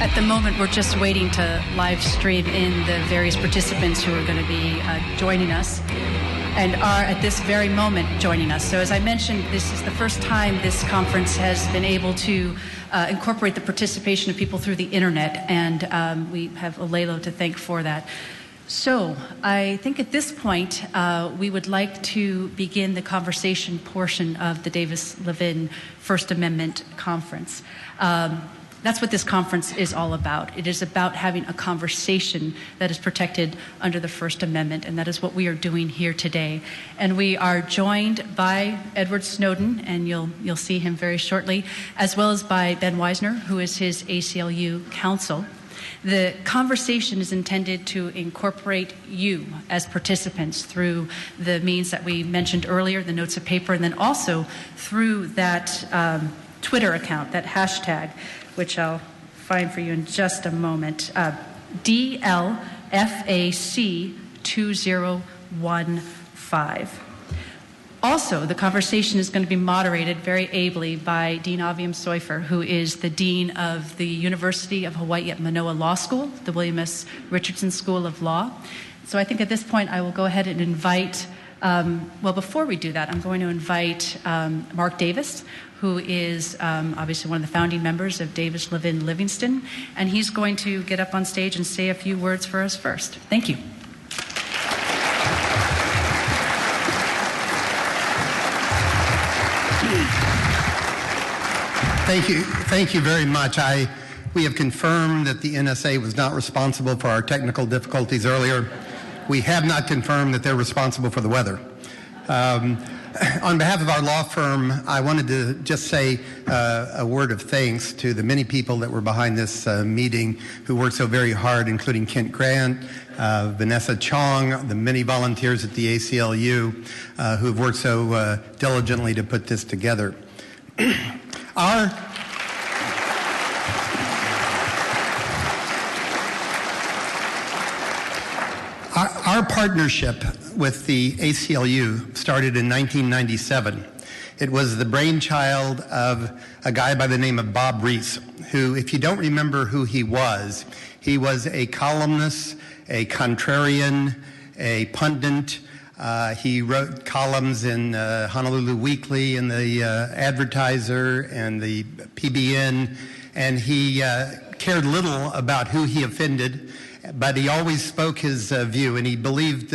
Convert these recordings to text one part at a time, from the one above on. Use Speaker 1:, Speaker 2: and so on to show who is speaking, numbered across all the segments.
Speaker 1: At the moment, we're just waiting to live stream in the various participants who are going to be joining us and are at this very moment joining us. So as I mentioned, this is the first time this conference has been able to incorporate the participation of people through the internet, and we have Olelo to thank for that. So I think at this point, we would like to begin the conversation portion of the Davis-Levin First Amendment Conference. That's what this conference is all about. It is about having a conversation that is protected under the First Amendment, and that is what we are doing here today. And we are joined by Edward Snowden, and you'll see him very shortly, as well as by Ben Wizner, who is his ACLU counsel. The conversation is intended to incorporate you as participants through the means that we mentioned earlier, the notes of paper, and then also through that Twitter account, that hashtag, which I'll find for you in just a moment, DLFAC2015. Also, the conversation is going to be moderated very ably by Dean Aviam Soifer, who is the Dean of the University of Hawaii at Manoa Law School, the William S. Richardson School of Law. So I think at this point I will go ahead and invite, well, before we do that, I'm going to invite Mark Davis, who is obviously one of the founding members of Davis-Levin Livingston, and he's going to get up on stage and say a few words for us first. Thank you.
Speaker 2: Thank you very much. We have confirmed that the NSA was not responsible for our technical difficulties earlier. We have not confirmed that they're responsible for the weather. On behalf of our law firm, I wanted to just say a word of thanks to the many people that were behind this meeting who worked so very hard, including Kent Grant, Vanessa Chong, the many volunteers at the ACLU who have worked so diligently to put this together. Our partnership with the ACLU started in 1997. It was the brainchild of a guy by the name of Bob Reese, who, if you don't remember who he was a columnist, a contrarian, a pundit. He wrote columns in Honolulu Weekly and the Advertiser and the PBN, and he cared little about who he offended, but he always spoke his view, and he believed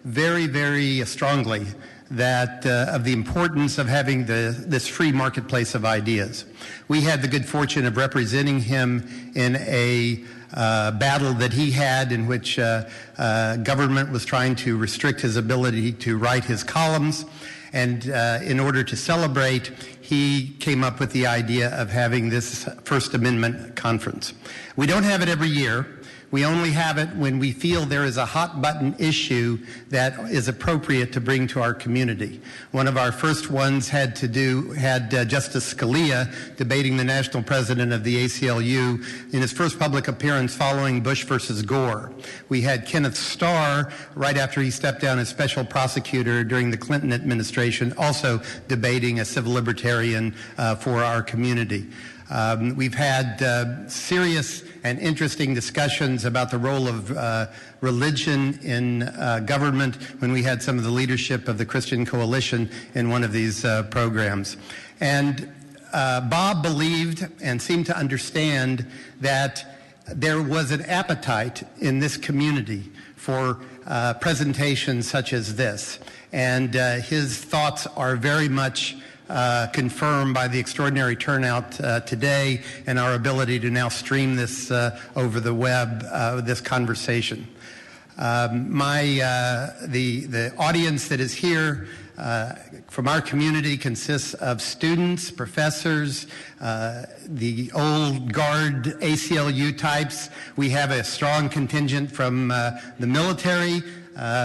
Speaker 2: very, very strongly that of the importance of having this free marketplace of ideas. We had the good fortune of representing him in a battle that he had in which government was trying to restrict his ability to write his columns. And in order to celebrate, he came up with the idea of having this First Amendment conference. We don't have it every year. We only have it when we feel there is a hot button issue that is appropriate to bring to our community. One of our first ones had Justice Scalia debating the national president of the ACLU in his first public appearance following Bush versus Gore. We had Kenneth Starr right after he stepped down as special prosecutor during the Clinton administration, also debating a civil libertarian for our community. We've had serious and interesting discussions about the role of religion in government when we had some of the leadership of the Christian Coalition in one of these programs. And Bob believed and seemed to understand that there was an appetite in this community for presentations such as this. And his thoughts are very much confirmed by the extraordinary turnout today and our ability to now stream this over the web, this conversation. The audience that is here from our community consists of students, professors, the old guard ACLU types. We have a strong contingent from the military.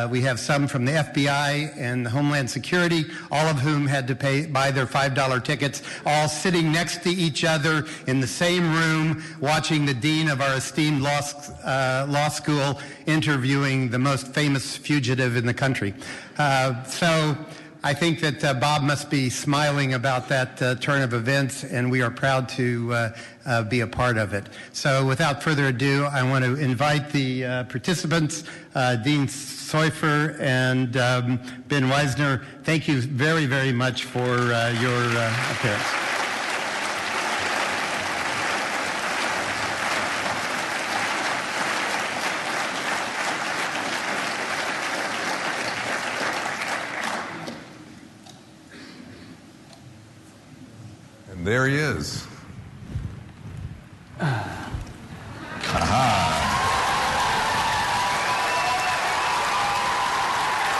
Speaker 2: We have some from the FBI and the Homeland Security, all of whom had to buy their $5 tickets, all sitting next to each other in the same room, watching the dean of our esteemed law school interviewing the most famous fugitive in the country. So I think that Bob must be smiling about that turn of events, and we are proud to be a part of it. So without further ado, I want to invite the participants, Dean Seufer and Ben Wizner. Thank you very, very much for your appearance.
Speaker 3: There he is. Aha.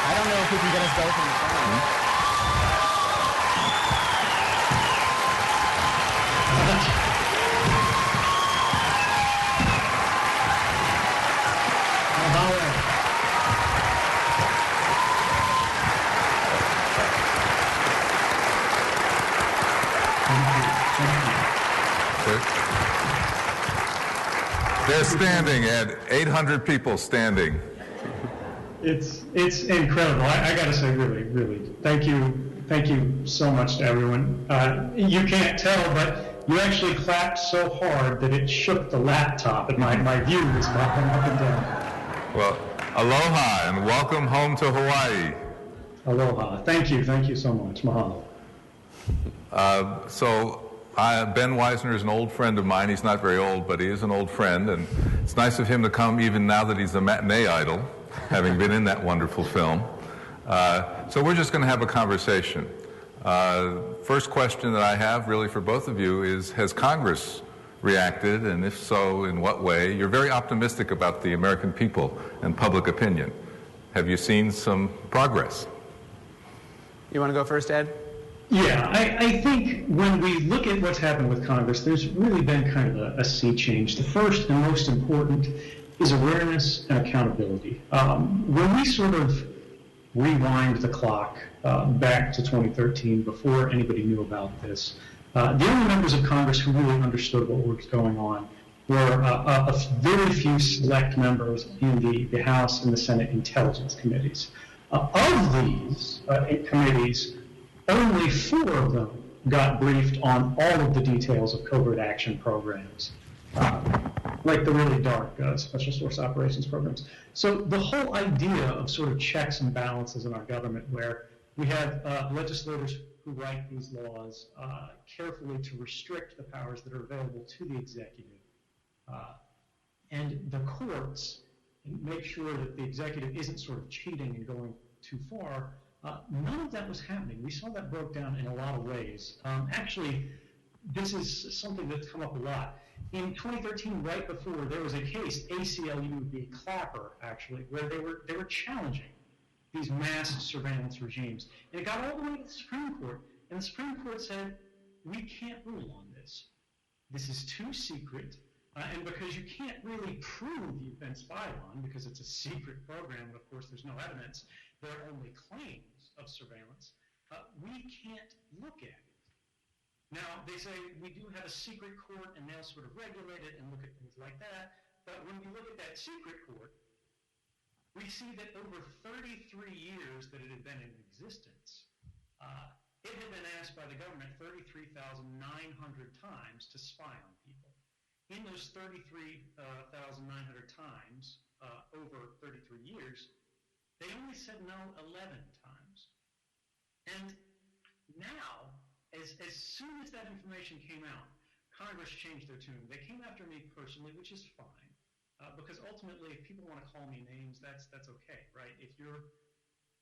Speaker 4: I don't know if we can get us both in the phone.
Speaker 3: They're standing at 800 people standing.
Speaker 5: It's incredible. I got to say, really, thank you so much to everyone. You can't tell, but you actually clapped so hard that it shook the laptop, and my view was bobbing up and down.
Speaker 3: Well, aloha and welcome home to Hawaii.
Speaker 5: Aloha. Thank you so much. Mahalo.
Speaker 3: Ben Wizner is an old friend of mine. He's not very old, but he is an old friend, and it's nice of him to come even now that he's a matinee idol, having been in that wonderful film. So we're just going to have a conversation. First question that I have really for both of you is, has Congress reacted, and if so, in what way? You're very optimistic about the American people and public opinion. Have you seen some progress?
Speaker 4: You want to go first, Ed?
Speaker 5: Yeah, I think when we look at what's happened with Congress, there's really been kind of a sea change. The first and most important is awareness and accountability. When we sort of rewind the clock back to 2013, before anybody knew about this, the only members of Congress who really understood what was going on were a very few select members in the House and the Senate Intelligence Committees. Of these committees, only 4 of them got briefed on all of the details of covert action programs, like the really dark special source operations programs. So the whole idea of sort of checks and balances in our government, where we have legislators who write these laws carefully to restrict the powers that are available to the executive, and the courts make sure that the executive isn't sort of cheating and going too far. None of that was happening. We saw that broke down in a lot of ways. Actually, this is something that's come up a lot. In 2013, right before, there was a case, ACLU v. Clapper, actually, where they were challenging these mass surveillance regimes. And it got all the way to the Supreme Court, and the Supreme Court said, we can't rule on this. This is too secret, and because you can't really prove you've been spied on, because it's a secret program, and of course there's no evidence, there are only claims of surveillance, we can't look at it. Now, they say we do have a secret court, and they'll sort of regulate it and look at things like that, but when we look at that secret court, we see that over 33 years that it had been in existence, it had been asked by the government 33,900 times to spy on people. In those 33,900 times, over 33 years, they only said no 11 times. And now, as soon as that information came out, Congress changed their tune. They came after me personally, which is fine, because ultimately, if people want to call me names, that's okay, right? If you're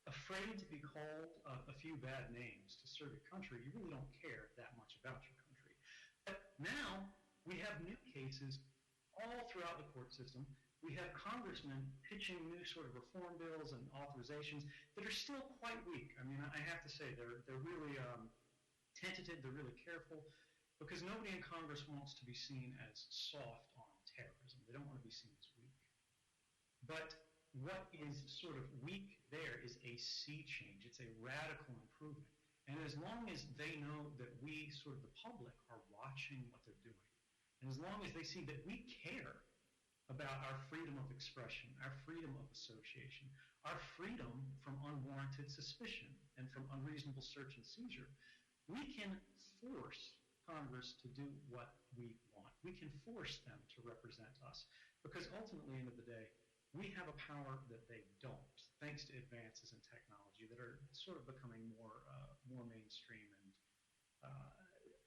Speaker 5: afraid to be called a few bad names to serve your country, you really don't care that much about your country. But now, we have new cases all throughout the court system. We have congressmen pitching new sort of reform bills and authorizations that are still quite weak. I mean, I have to say, they're really tentative, they're really careful, because nobody in Congress wants to be seen as soft on terrorism. They don't want to be seen as weak. But what is sort of weak there is a sea change. It's a radical improvement. And as long as they know that we, sort of the public, are watching what they're doing, and as long as they see that we care about our freedom of expression, our freedom of association, our freedom from unwarranted suspicion and from unreasonable search and seizure, we can force Congress to do what we want. We can force them to represent us because ultimately, at the end of the day, we have a power that they don't, thanks to advances in technology that are sort of becoming more mainstream. And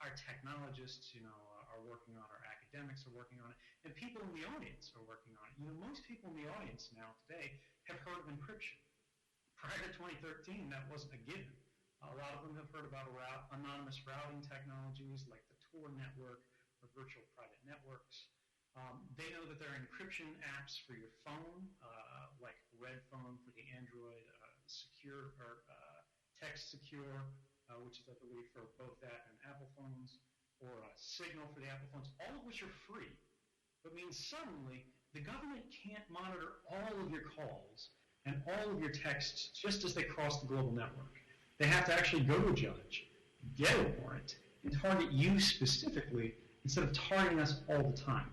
Speaker 5: our technologists, are working on it, our academics are working on it, and people in the audience are working on it. Most people in the audience now today have heard of encryption. Prior to 2013, that wasn't a given. A lot of them have heard about anonymous routing technologies like the Tor network or virtual private networks. They know that there are encryption apps for your phone, like Red Phone for the Android, Secure or Text Secure, which is, I believe, for both that and Apple phones, or Signal for the Apple phones, all of which are free. But means suddenly the government can't monitor all of your calls and all of your texts just as they cross the global network. They have to actually go to a judge, get a warrant, and target you specifically instead of targeting us all the time.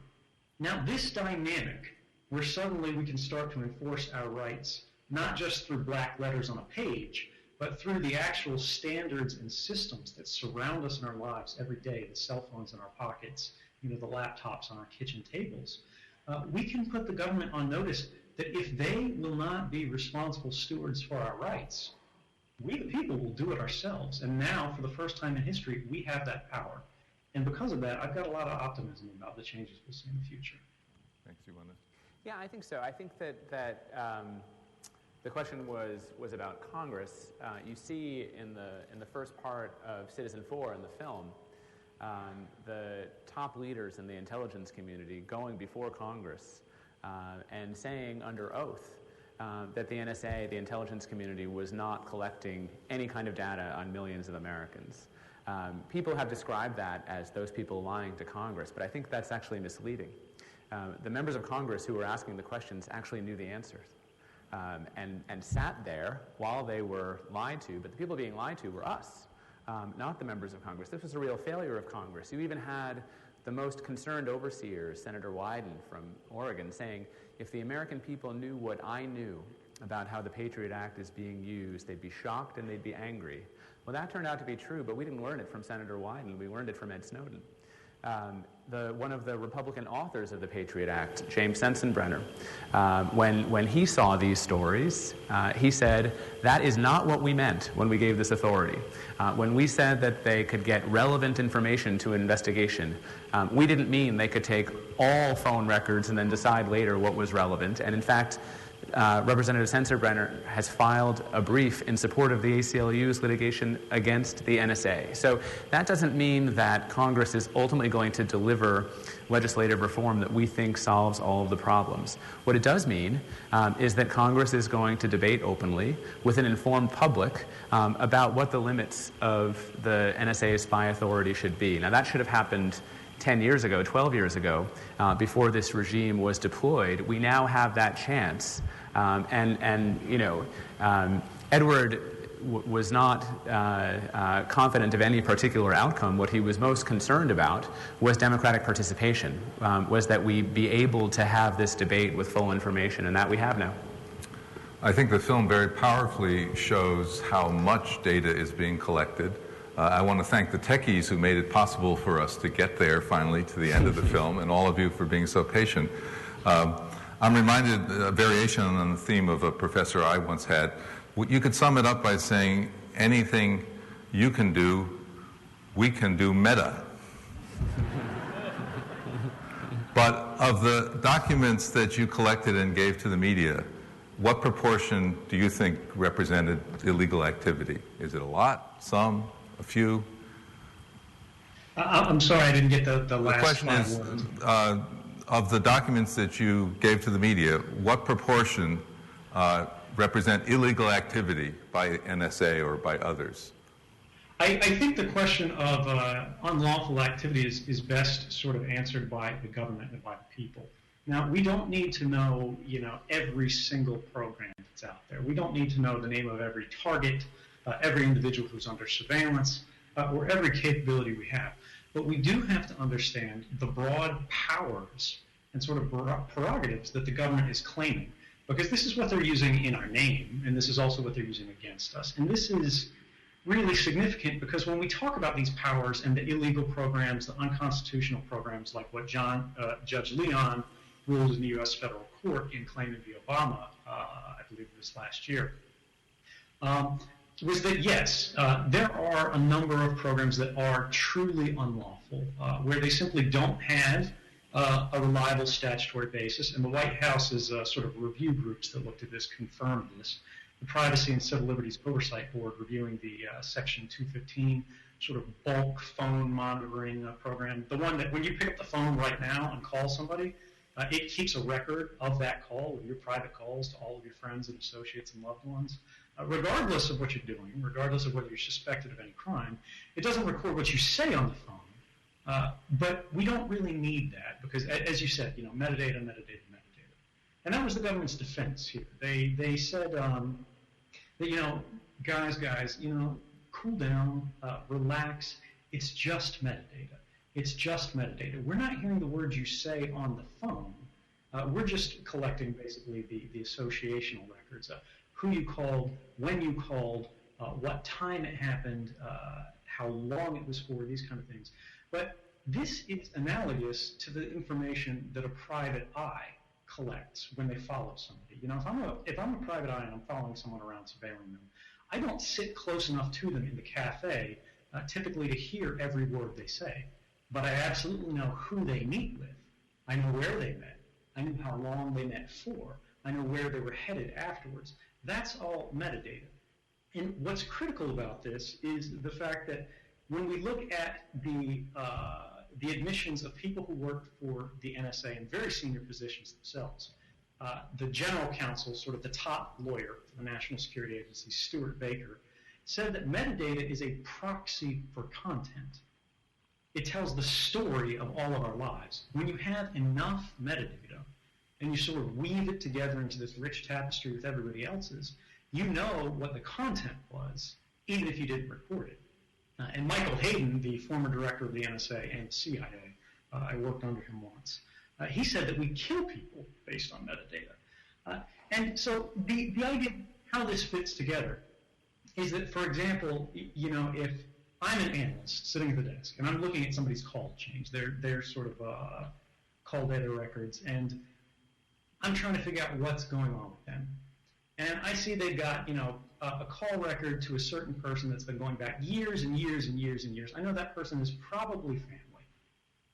Speaker 5: Now, this dynamic, where suddenly we can start to enforce our rights, not just through black letters on a page, but through the actual standards and systems that surround us in our lives every day, the cell phones in our pockets, the laptops on our kitchen tables, we can put the government on notice that if they will not be responsible stewards for our rights, we the people will do it ourselves. And now, for the first time in history, we have that power. And because of that, I've got a lot of optimism about the changes we'll see in the future.
Speaker 3: Thanks, you want to?
Speaker 4: Yeah, I think so. I think that the question was about Congress. You see in the first part of Citizen 4 in the film, the top leaders in the intelligence community going before Congress and saying under oath that the NSA, the intelligence community, was not collecting any kind of data on millions of Americans. People have described that as those people lying to Congress, but I think that's actually misleading. The members of Congress who were asking the questions actually knew the answers and sat there while they were lied to, but the people being lied to were us, not the members of Congress. This was a real failure of Congress. You even had the most concerned overseers, Senator Wyden from Oregon, saying, if the American people knew what I knew about how the Patriot Act is being used, they'd be shocked and they'd be angry. Well, that turned out to be true, but we didn't learn it from Senator Wyden. We learned it from Ed Snowden. One of the Republican authors of the Patriot Act, James Sensenbrenner, when he saw these stories, he said, that is not what we meant when we gave this authority. When we said that they could get relevant information to an investigation, we didn't mean they could take all phone records and then decide later what was relevant. And in fact, Representative Sensenbrenner has filed a brief in support of the ACLU's litigation against the NSA. So that doesn't mean that Congress is ultimately going to deliver legislative reform that we think solves all of the problems. What it does mean is that Congress is going to debate openly with an informed public about what the limits of the NSA's spy authority should be. Now, that should have happened 10 years ago, 12 years ago, before this regime was deployed. We now have that chance. Edward was not confident of any particular outcome. What he was most concerned about was democratic participation, was that we be able to have this debate with full information, and that we have now.
Speaker 3: I think the film very powerfully shows how much data is being collected. I want to thank the techies who made it possible for us to get there finally to the end of the film, and all of you for being so patient. I'm reminded a variation on the theme of a professor I once had. You could sum it up by saying, anything you can do, we can do meta. But of the documents that you collected and gave to the media, what proportion do you think represented illegal activity? Is it a lot, some, a few?
Speaker 5: I'm sorry, I didn't get the last.
Speaker 3: The question is, of the documents that you gave to the media, what proportion represent illegal activity by NSA or by others?
Speaker 5: I think the question of unlawful activity is best sort of answered by the government and by the people. Now, we don't need to know, every single program that's out there. We don't need to know the name of every target, every individual who's under surveillance, or every capability we have. But we do have to understand the broad powers and sort of prerogatives that the government is claiming, because this is what they're using in our name, and this is also what they're using against us. And this is really significant because when we talk about these powers and the illegal programs, the unconstitutional programs, like what Judge Leon ruled in the U.S. federal court in Clayton v. Obama, I believe it was last year, was that, yes, there are a number of programs that are truly unlawful, where they simply don't have a reliable statutory basis, and the White House's sort of review groups that looked at this confirmed this. The Privacy and Civil Liberties Oversight Board reviewing the Section 215 sort of bulk phone monitoring program, the one that when you pick up the phone right now and call somebody, it keeps a record of that call, of your private calls to all of your friends and associates and loved ones. Regardless of what you're doing, regardless of whether you're suspected of any crime, it doesn't record what you say on the phone. But we don't really need that because, as you said, metadata, metadata, metadata. And that was the government's defense here. They said that, guys, cool down, relax. It's just metadata. It's just metadata. We're not hearing the words you say on the phone. We're just collecting basically the associational records. Who you called, when you called, what time it happened, how long it was for, these kind of things. But this is analogous to the information that a private eye collects when they follow somebody. If I'm a private eye and I'm following someone around, surveilling them, I don't sit close enough to them in the cafe, typically to hear every word they say. But I absolutely know who they meet with. I know where they met. I know how long they met for. I know where they were headed afterwards. That's all metadata. And what's critical about this is the fact that when we look at the admissions of people who worked for the NSA in very senior positions themselves, the general counsel, sort of the top lawyer for the National Security Agency, Stuart Baker, said that metadata is a proxy for content. It tells the story of all of our lives. When you have enough metadata, and you sort of weave it together into this rich tapestry with everybody else's, you know what the content was, even if you didn't record it. And Michael Hayden, the former director of the NSA and CIA, I worked under him once, he said that we kill people based on metadata. And so the idea how this fits together is that, for example, if I'm an analyst sitting at the desk and I'm looking at somebody's call change, their sort of call data records, and I'm trying to figure out what's going on with them. And I see they've got, a call record to a certain person that's been going back years and years and years and years. I know that person is probably family.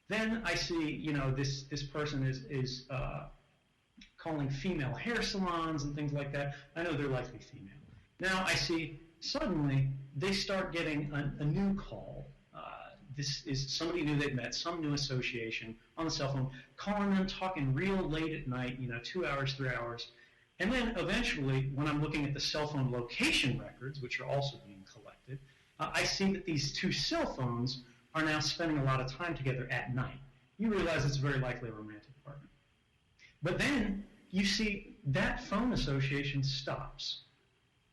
Speaker 5: Then I see, this person is calling female hair salons and things like that. I know they're likely female. Now I see suddenly they start getting a new call. This is somebody new they've met, some new association on the cell phone, calling them, talking real late at night, 2 hours, 3 hours. And then eventually, when I'm looking at the cell phone location records, which are also being collected, I see that these two cell phones are now spending a lot of time together at night. You realize it's very likely a romantic partner. But then you see that phone association stops.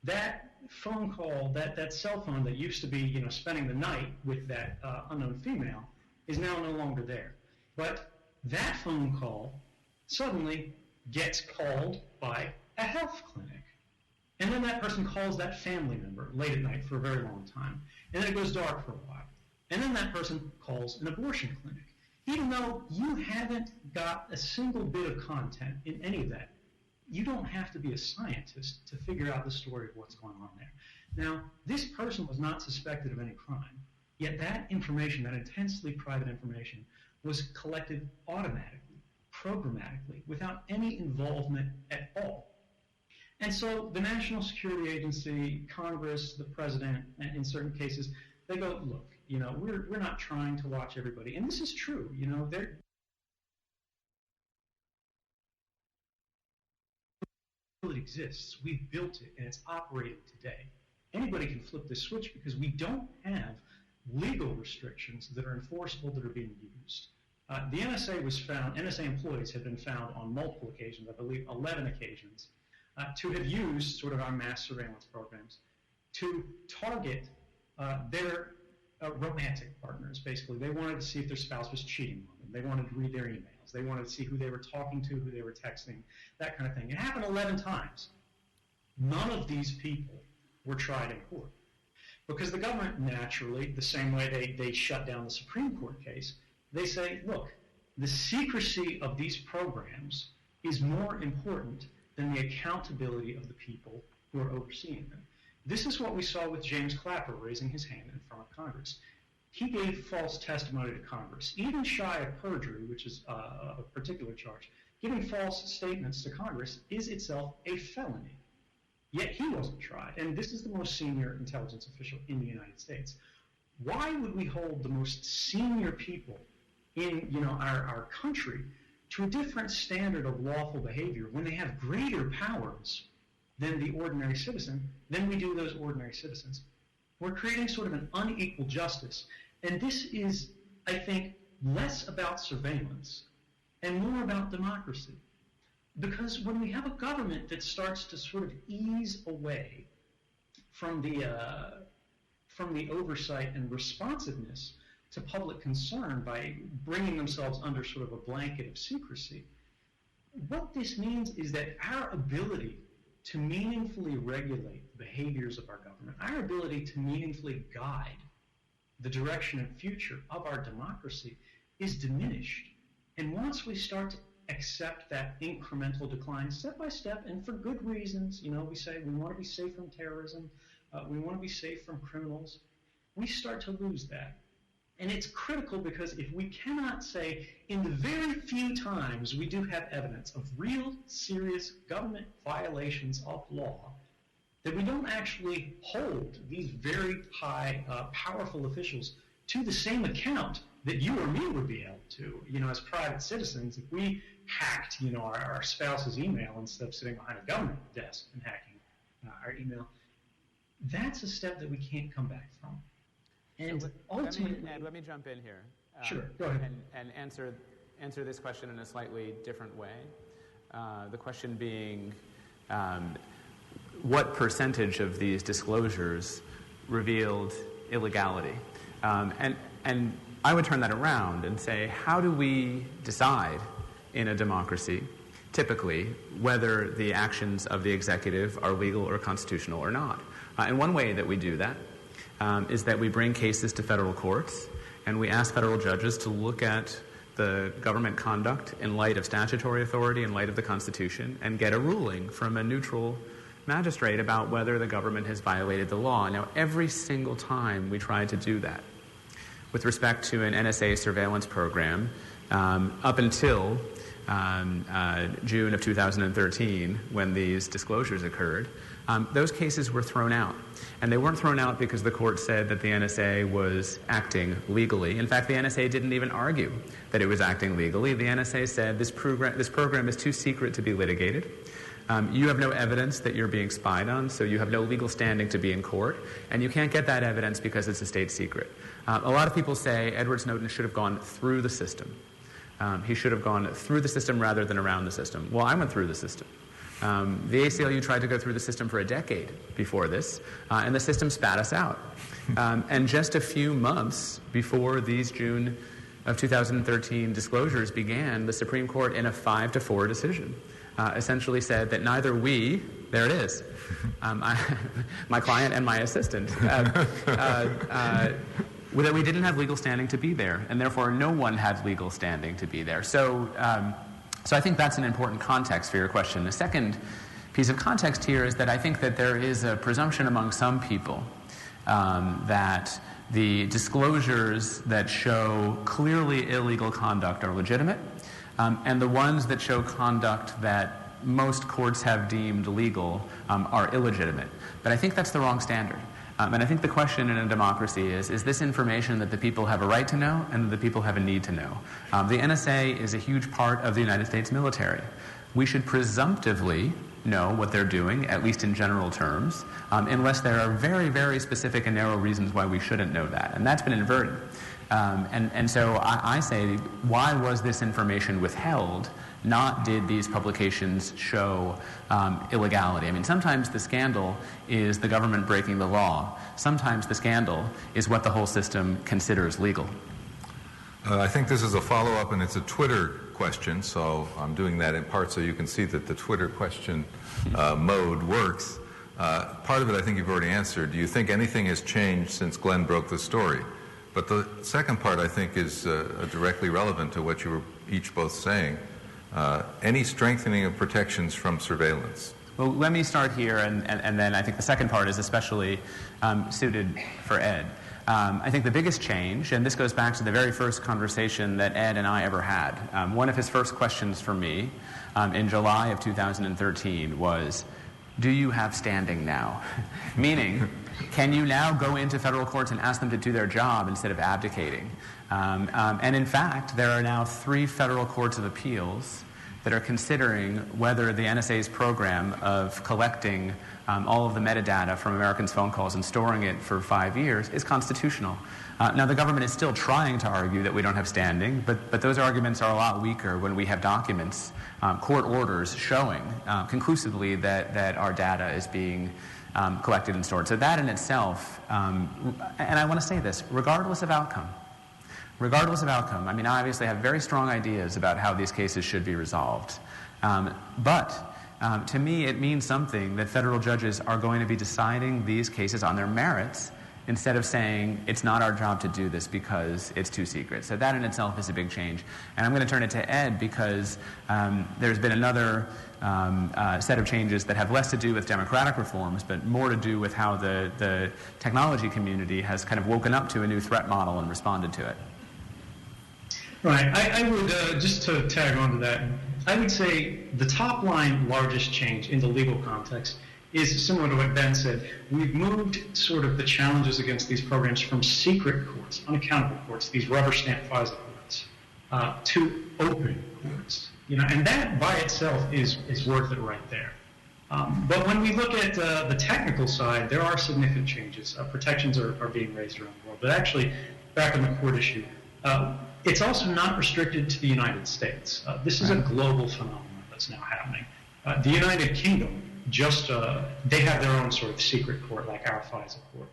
Speaker 5: That phone call, that cell phone that used to be, spending the night with that unknown female is now no longer there. But that phone call suddenly gets called by a health clinic. And then that person calls that family member late at night for a very long time. And then it goes dark for a while. And then that person calls an abortion clinic. Even though you haven't got a single bit of content in any of that, you don't have to be a scientist to figure out the story of what's going on there. Now, this person was not suspected of any crime, yet that information, that intensely private information, was collected automatically, programmatically, without any involvement at all. And so the National Security Agency, Congress, the President, and in certain cases, they go, look, we're not trying to watch everybody. And this is true, they're it exists. We've built it, and it's operating today. Anybody can flip this switch because we don't have legal restrictions that are enforceable that are being used. The NSA was found, NSA employees have been found on multiple occasions, I believe 11 occasions, to have used sort of our mass surveillance programs to target their romantic partners, basically. They wanted to see if their spouse was cheating on them. They wanted to read their emails. They wanted to see who they were talking to, who they were texting, that kind of thing. It happened 11 times. None of these people were tried in court. Because the government naturally, the same way they shut down the Supreme Court case, they say, look, the secrecy of these programs is more important than the accountability of the people who are overseeing them. This is what we saw with James Clapper raising his hand in front of Congress. He gave false testimony to Congress, even shy of perjury, which is a particular charge. Giving false statements to Congress is itself a felony. Yet he wasn't tried, and this is the most senior intelligence official in the United States. Why would we hold the most senior people in our country to a different standard of lawful behavior when they have greater powers than the ordinary citizen than we do those ordinary citizens? We're creating sort of an unequal justice, and this is, I think, less about surveillance and more about democracy. Because when we have a government that starts to sort of ease away from the oversight and responsiveness to public concern by bringing themselves under sort of a blanket of secrecy, what this means is that our ability to meaningfully regulate the behaviors of our government, our ability to meaningfully guide the direction and future of our democracy is diminished. And once we start to accept that incremental decline step by step, and for good reasons, we say we want to be safe from terrorism, we want to be safe from criminals, we start to lose that. And it's critical because if we cannot say in the very few times we do have evidence of real, serious government violations of law, that we don't actually hold these very high, powerful officials to the same account that you or me would be held to. As private citizens, if we hacked, our spouse's email instead of sitting behind a government desk and hacking our email, that's a step that we can't come back from. And
Speaker 4: so
Speaker 5: ultimately,
Speaker 4: let me jump in here.
Speaker 5: Sure, go ahead.
Speaker 4: And answer this question in a slightly different way. The question being, what percentage of these disclosures revealed illegality? And I would turn that around and say, how do we decide in a democracy, typically, whether the actions of the executive are legal or constitutional or not? And one way that we do that is that we bring cases to federal courts and we ask federal judges to look at the government conduct in light of statutory authority, in light of the Constitution, and get a ruling from a neutral magistrate about whether the government has violated the law. Now, every single time we try to do that, with respect to an NSA surveillance program, up until June of 2013, when these disclosures occurred, those cases were thrown out. And they weren't thrown out because the court said that the NSA was acting legally. In fact, the NSA didn't even argue that it was acting legally. The NSA said this program is too secret to be litigated. You have no evidence that you're being spied on, so you have no legal standing to be in court, and you can't get that evidence because it's a state secret. A lot of people say Edward Snowden should have gone through the system. He should have gone through the system rather than around the system. Well, I went through the system. The ACLU tried to go through the system for a decade before this, and the system spat us out. And just a few months before these June of 2013 disclosures began, the Supreme Court, in a 5-4 decision, essentially said that neither we, there it is, my client and my assistant, that we didn't have legal standing to be there, and therefore no one had legal standing to be there. So I think that's an important context for your question. The second piece of context here is that I think that there is a presumption among some people that the disclosures that show clearly illegal conduct are legitimate, and the ones that show conduct that most courts have deemed legal are illegitimate. But I think that's the wrong standard. And I think the question in a democracy is this information that the people have a right to know and that the people have a need to know? The NSA is a huge part of the United States military. We should presumptively know what they're doing, at least in general terms, unless there are very, very specific and narrow reasons why we shouldn't know that. And that's been inverted. And so I say, why was this information withheld? Not did these publications show illegality. I mean, sometimes the scandal is the government breaking the law. Sometimes the scandal is what the whole system considers legal.
Speaker 3: I think this is a follow-up, and it's a Twitter question, so I'm doing that in part so you can see that the Twitter question mode works. Part of it I think you've already answered. Do you think anything has changed since Glenn broke the story? But the second part I think is directly relevant to what you were each both saying. Any strengthening of protections from surveillance?
Speaker 4: Well, let me start here, and then I think the second part is especially suited for Ed. I think the biggest change, and this goes back to the very first conversation that Ed and I ever had, one of his first questions for me in July of 2013 was, do you have standing now? Meaning, can you now go into federal courts and ask them to do their job instead of abdicating? And in fact, there are now 3 federal courts of appeals that are considering whether the NSA's program of collecting all of the metadata from Americans' phone calls and storing it for 5 years is constitutional. Now, the government is still trying to argue that we don't have standing, but those arguments are a lot weaker when we have documents, court orders showing conclusively that our data is being collected and stored. So that in itself, and I want to say this, regardless of outcome, I mean, I obviously have very strong ideas about how these cases should be resolved. But to me, it means something that federal judges are going to be deciding these cases on their merits instead of saying it's not our job to do this because it's too secret. So that in itself is a big change. And I'm going to turn it to Ed because there's been another set of changes that have less to do with democratic reforms, but more to do with how the technology community has kind of woken up to a new threat model and responded to it.
Speaker 5: Right. I would, just to tag on to that, I would say the top line largest change in the legal context is similar to what Ben said. We've moved sort of the challenges against these programs from secret courts, unaccountable courts, these rubber stamp FISA courts, to open courts. You know, and that by itself is worth it right there. But when we look at the technical side, there are significant changes. Protections are being raised around the world. But actually, back on the court issue, it's also not restricted to the United States. This is a global phenomenon that's now happening. The United Kingdom, they have their own sort of secret court, like our FISA court,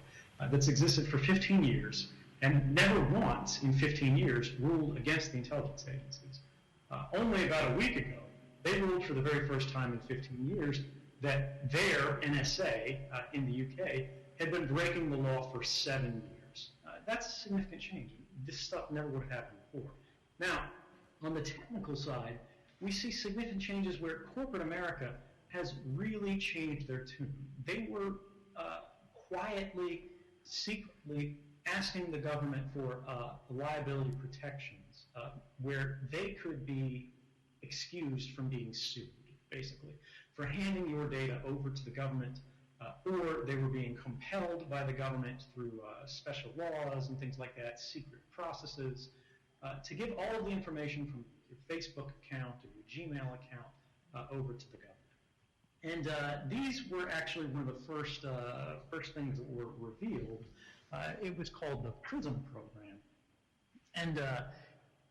Speaker 5: that's existed for 15 years and never once in 15 years ruled against the intelligence agencies. Only about a week ago, they ruled for the very first time in 15 years that their NSA in the UK had been breaking the law for 7 years. That's a significant change. This stuff never would have happened before. Now, on the technical side, we see significant changes where corporate America has really changed their tune. They were quietly, secretly asking the government for liability protections where they could be excused from being sued, basically, for handing your data over to the government, or they were being compelled by the government through special laws and things like that, secret processes, to give all of the information from your Facebook account or your Gmail account over to the government. And these were actually one of the first things that were revealed. It was called the PRISM program. And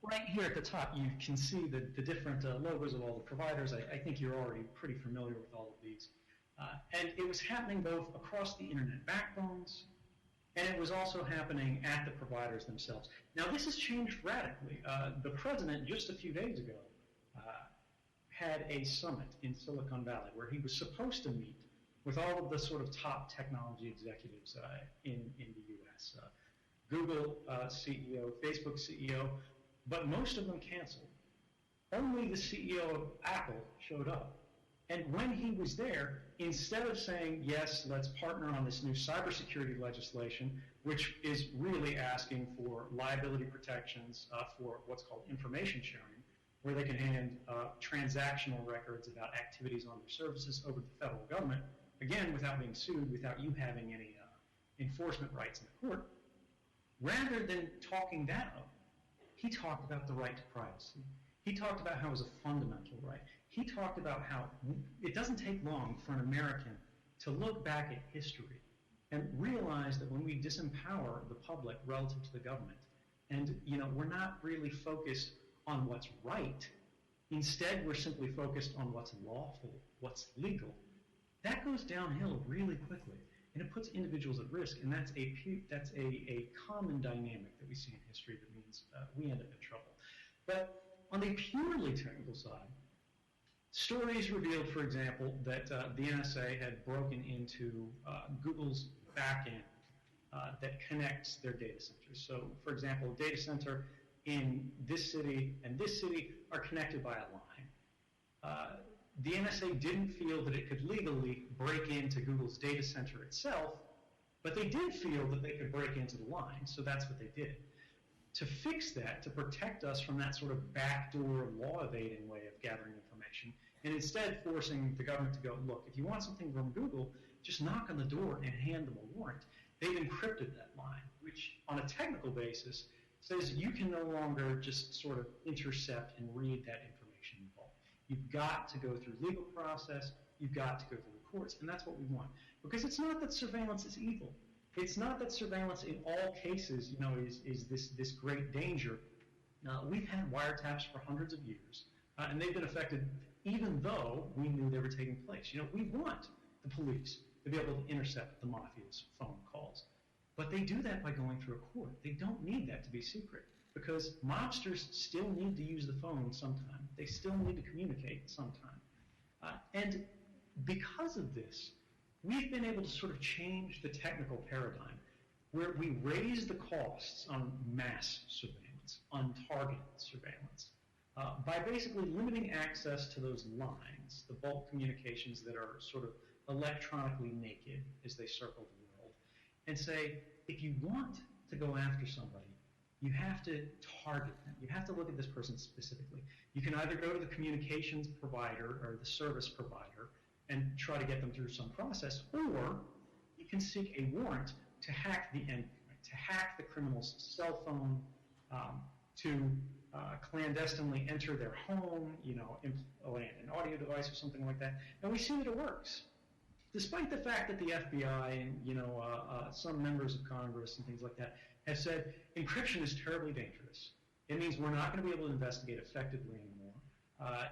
Speaker 5: right here at the top, you can see the different logos of all the providers. I think you're already pretty familiar with all of these. And it was happening both across the internet backbones, and it was also happening at the providers themselves. Now, this has changed radically. The president, just a few days ago, had a summit in Silicon Valley where he was supposed to meet with all of the sort of top technology executives in the U.S. Google CEO, Facebook CEO, but most of them canceled. Only the CEO of Apple showed up. And when he was there, instead of saying, yes, let's partner on this new cybersecurity legislation, which is really asking for liability protections for what's called information sharing, where they can hand transactional records about activities on their services over to the federal government, again, without being sued, without you having any enforcement rights in the court. Rather than talking that up, he talked about the right to privacy. He talked about how it was a fundamental right. He talked about how it doesn't take long for an American to look back at history and realize that when we disempower the public relative to the government, and we're not really focused on what's right, instead we're simply focused on what's lawful, what's legal, that goes downhill really quickly, and it puts individuals at risk, and that's a common dynamic that we see in history that means we end up in trouble. But on the purely technical side, stories revealed, for example, that the NSA had broken into Google's backend that connects their data centers. So, for example, a data center in this city and this city are connected by a line. The NSA didn't feel that it could legally break into Google's data center itself, but they did feel that they could break into the line, so that's what they did. To fix that, to protect us from that sort of backdoor law-evading way of gathering information, and instead forcing the government to go, look, if you want something from Google, just knock on the door and hand them a warrant. They've encrypted that line, which on a technical basis says you can no longer just sort of intercept and read that information in bulk. You've got to go through legal process, you've got to go through the courts, and that's what we want. Because it's not that surveillance is evil. It's not that surveillance in all cases, you know, is this great danger. We've had wiretaps for hundreds of years, and they've been effective even though we knew they were taking place. You know, we want the police to be able to intercept the mafia's phone calls. But they do that by going through a court. They don't need that to be secret because mobsters still need to use the phone sometime. They still need to communicate sometime. And because of this, we've been able to sort of change the technical paradigm where we raise the costs on mass surveillance, on targeted surveillance, by basically limiting access to those lines, the bulk communications that are sort of electronically naked as they circle the world, and say, if you want to go after somebody, you have to target them. You have to look at this person specifically. You can either go to the communications provider or the service provider and try to get them through some process, or you can seek a warrant to hack the endpoint, to hack the criminal's cell phone, to clandestinely enter their home, you know, implant an audio device or something like that. And we see that it works. Despite the fact that the FBI and, you know, some members of Congress and things like that have said encryption is terribly dangerous. It means we're not going to be able to investigate effectively anymore.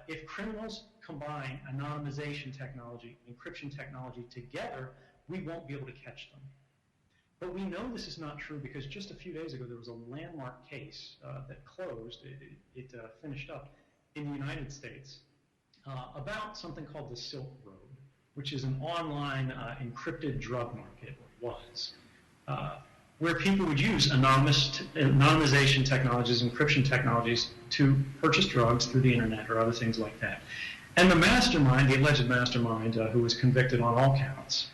Speaker 5: If criminals combine anonymization technology and encryption technology together, we won't be able to catch them. But we know this is not true because just a few days ago there was a landmark case that closed, it finished up in the United States about something called the Silk Road, which is an online encrypted drug market, or was, where people would use anonymization technologies, encryption technologies to purchase drugs through the internet or other things like that. And the mastermind, the alleged mastermind, who was convicted on all counts,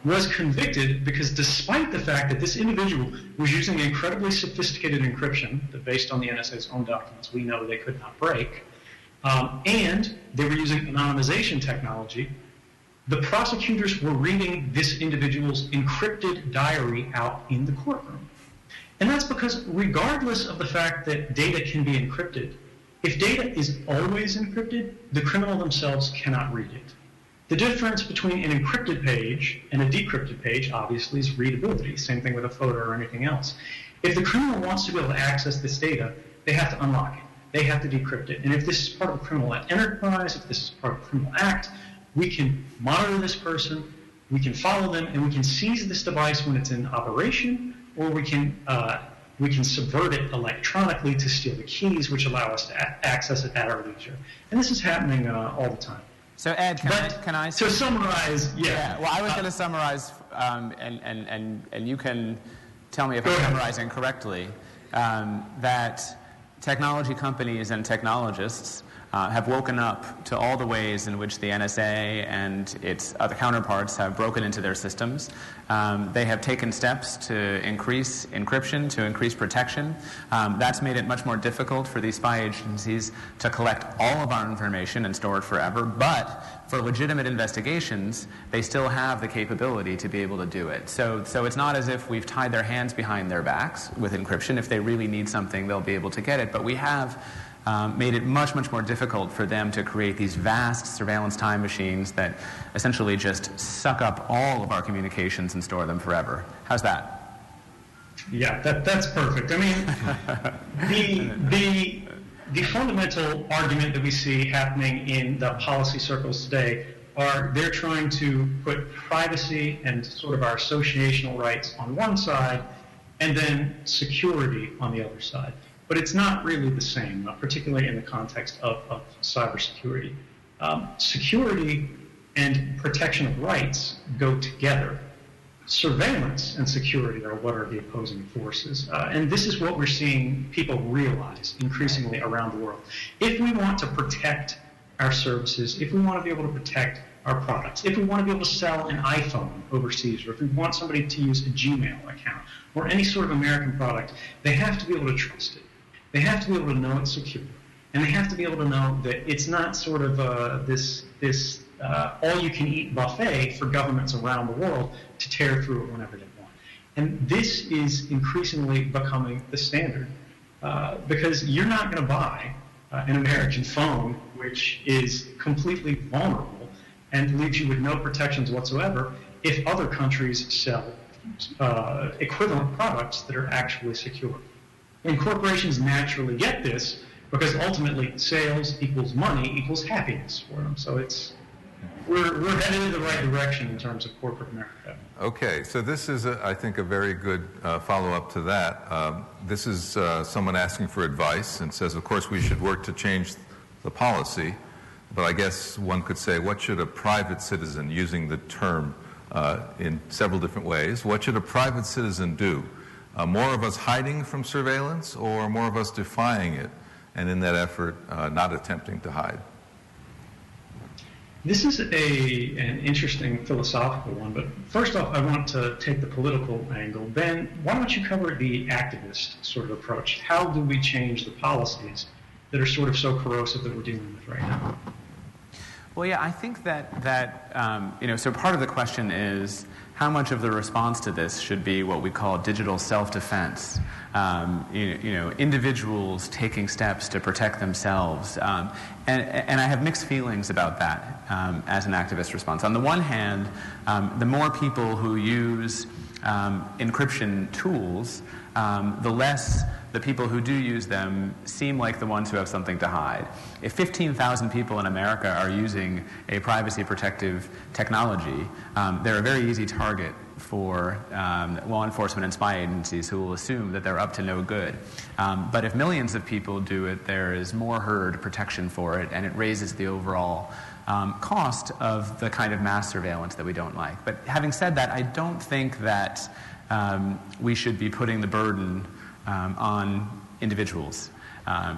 Speaker 5: was convicted because despite the fact that this individual was using incredibly sophisticated encryption that based on the NSA's own documents we know they could not break, and they were using anonymization technology, the prosecutors were reading this individual's encrypted diary out in the courtroom. And that's because regardless of the fact that data can be encrypted, if data is always encrypted, the criminal themselves cannot read it. The difference between an encrypted page and a decrypted page, obviously, is readability. Same thing with a photo or anything else. If the criminal wants to be able to access this data, they have to unlock it. They have to decrypt it. And if this is part of a criminal enterprise, if this is part of a criminal act, we can monitor this person, we can follow them, and we can seize this device when it's in operation, or we can subvert it electronically to steal the keys, which allow us to access it at our leisure. And this is happening all the time.
Speaker 4: So Ed, can I
Speaker 5: to summarize? Yeah.
Speaker 4: Well, I was going to summarize, and you can tell me if I'm summarizing correctly, that technology companies and technologists have woken up to all the ways in which the NSA and its other counterparts have broken into their systems. They have taken steps to increase encryption, to increase protection. That's made it much more difficult for these spy agencies to collect all of our information and store it forever. But for legitimate investigations, they still have the capability to be able to do it. So it's not as if we've tied their hands behind their backs with encryption. If they really need something, they'll be able to get it. But we have made it much, much more difficult for them to create these vast surveillance time machines that essentially just suck up all of our communications and store them forever. How's that?
Speaker 5: Yeah, that's perfect. I mean, the fundamental argument that we see happening in the policy circles today are they're trying to put privacy and sort of our associational rights on one side and then security on the other side. But it's not really the same, particularly in the context of cybersecurity. Security and protection of rights go together. Surveillance and security are what are the opposing forces. And this is what we're seeing people realize increasingly around the world. If we want to protect our services, if we want to be able to protect our products, if we want to be able to sell an iPhone overseas, or if we want somebody to use a Gmail account or any sort of American product, they have to be able to trust it. They have to be able to know it's secure. And they have to be able to know that it's not sort of this all-you-can-eat buffet for governments around the world to tear through it whenever they want. And this is increasingly becoming the standard because you're not going to buy an American phone which is completely vulnerable and leaves you with no protections whatsoever if other countries sell equivalent products that are actually secure. And corporations naturally get this because ultimately sales equals money equals happiness for them. So we're headed in the right direction in terms of corporate America.
Speaker 3: Okay, so this is, I think, a very good follow-up to that. This is someone asking for advice and says, of course, we should work to change the policy, but I guess one could say, what should a private citizen, using the term in several different ways, what should a private citizen do? More of us hiding from surveillance or more of us defying it and in that effort not attempting to hide?
Speaker 5: This is an interesting philosophical one, but first off, I want to take the political angle. Ben, why don't you cover the activist sort of approach? How do we change the policies that are sort of so corrosive that we're dealing with right now?
Speaker 4: Well, yeah, I think that so part of the question is how much of the response to this should be what we call digital self-defense, individuals taking steps to protect themselves. And I have mixed feelings about that as an activist response. On the one hand, the more people who use encryption tools, the less the people who do use them seem like the ones who have something to hide. If 15,000 people in America are using a privacy protective technology, they're a very easy target for law enforcement and spy agencies who will assume that they're up to no good. But if millions of people do it, there is more herd protection for it, and it raises the overall cost of the kind of mass surveillance that we don't like. But having said that, I don't think that we should be putting the burden on individuals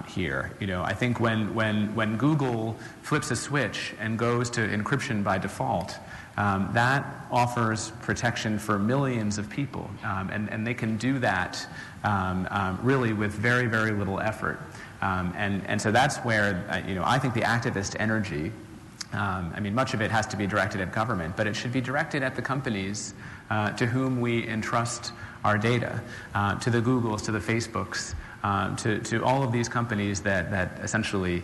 Speaker 4: here. I think when Google flips a switch and goes to encryption by default, that offers protection for millions of people, and they can do that really with very, very little effort. And so that's where I think the activist energy, much of it has to be directed at government, but it should be directed at the companies to whom we entrust our data, to the Googles, to the Facebooks, to all of these companies that essentially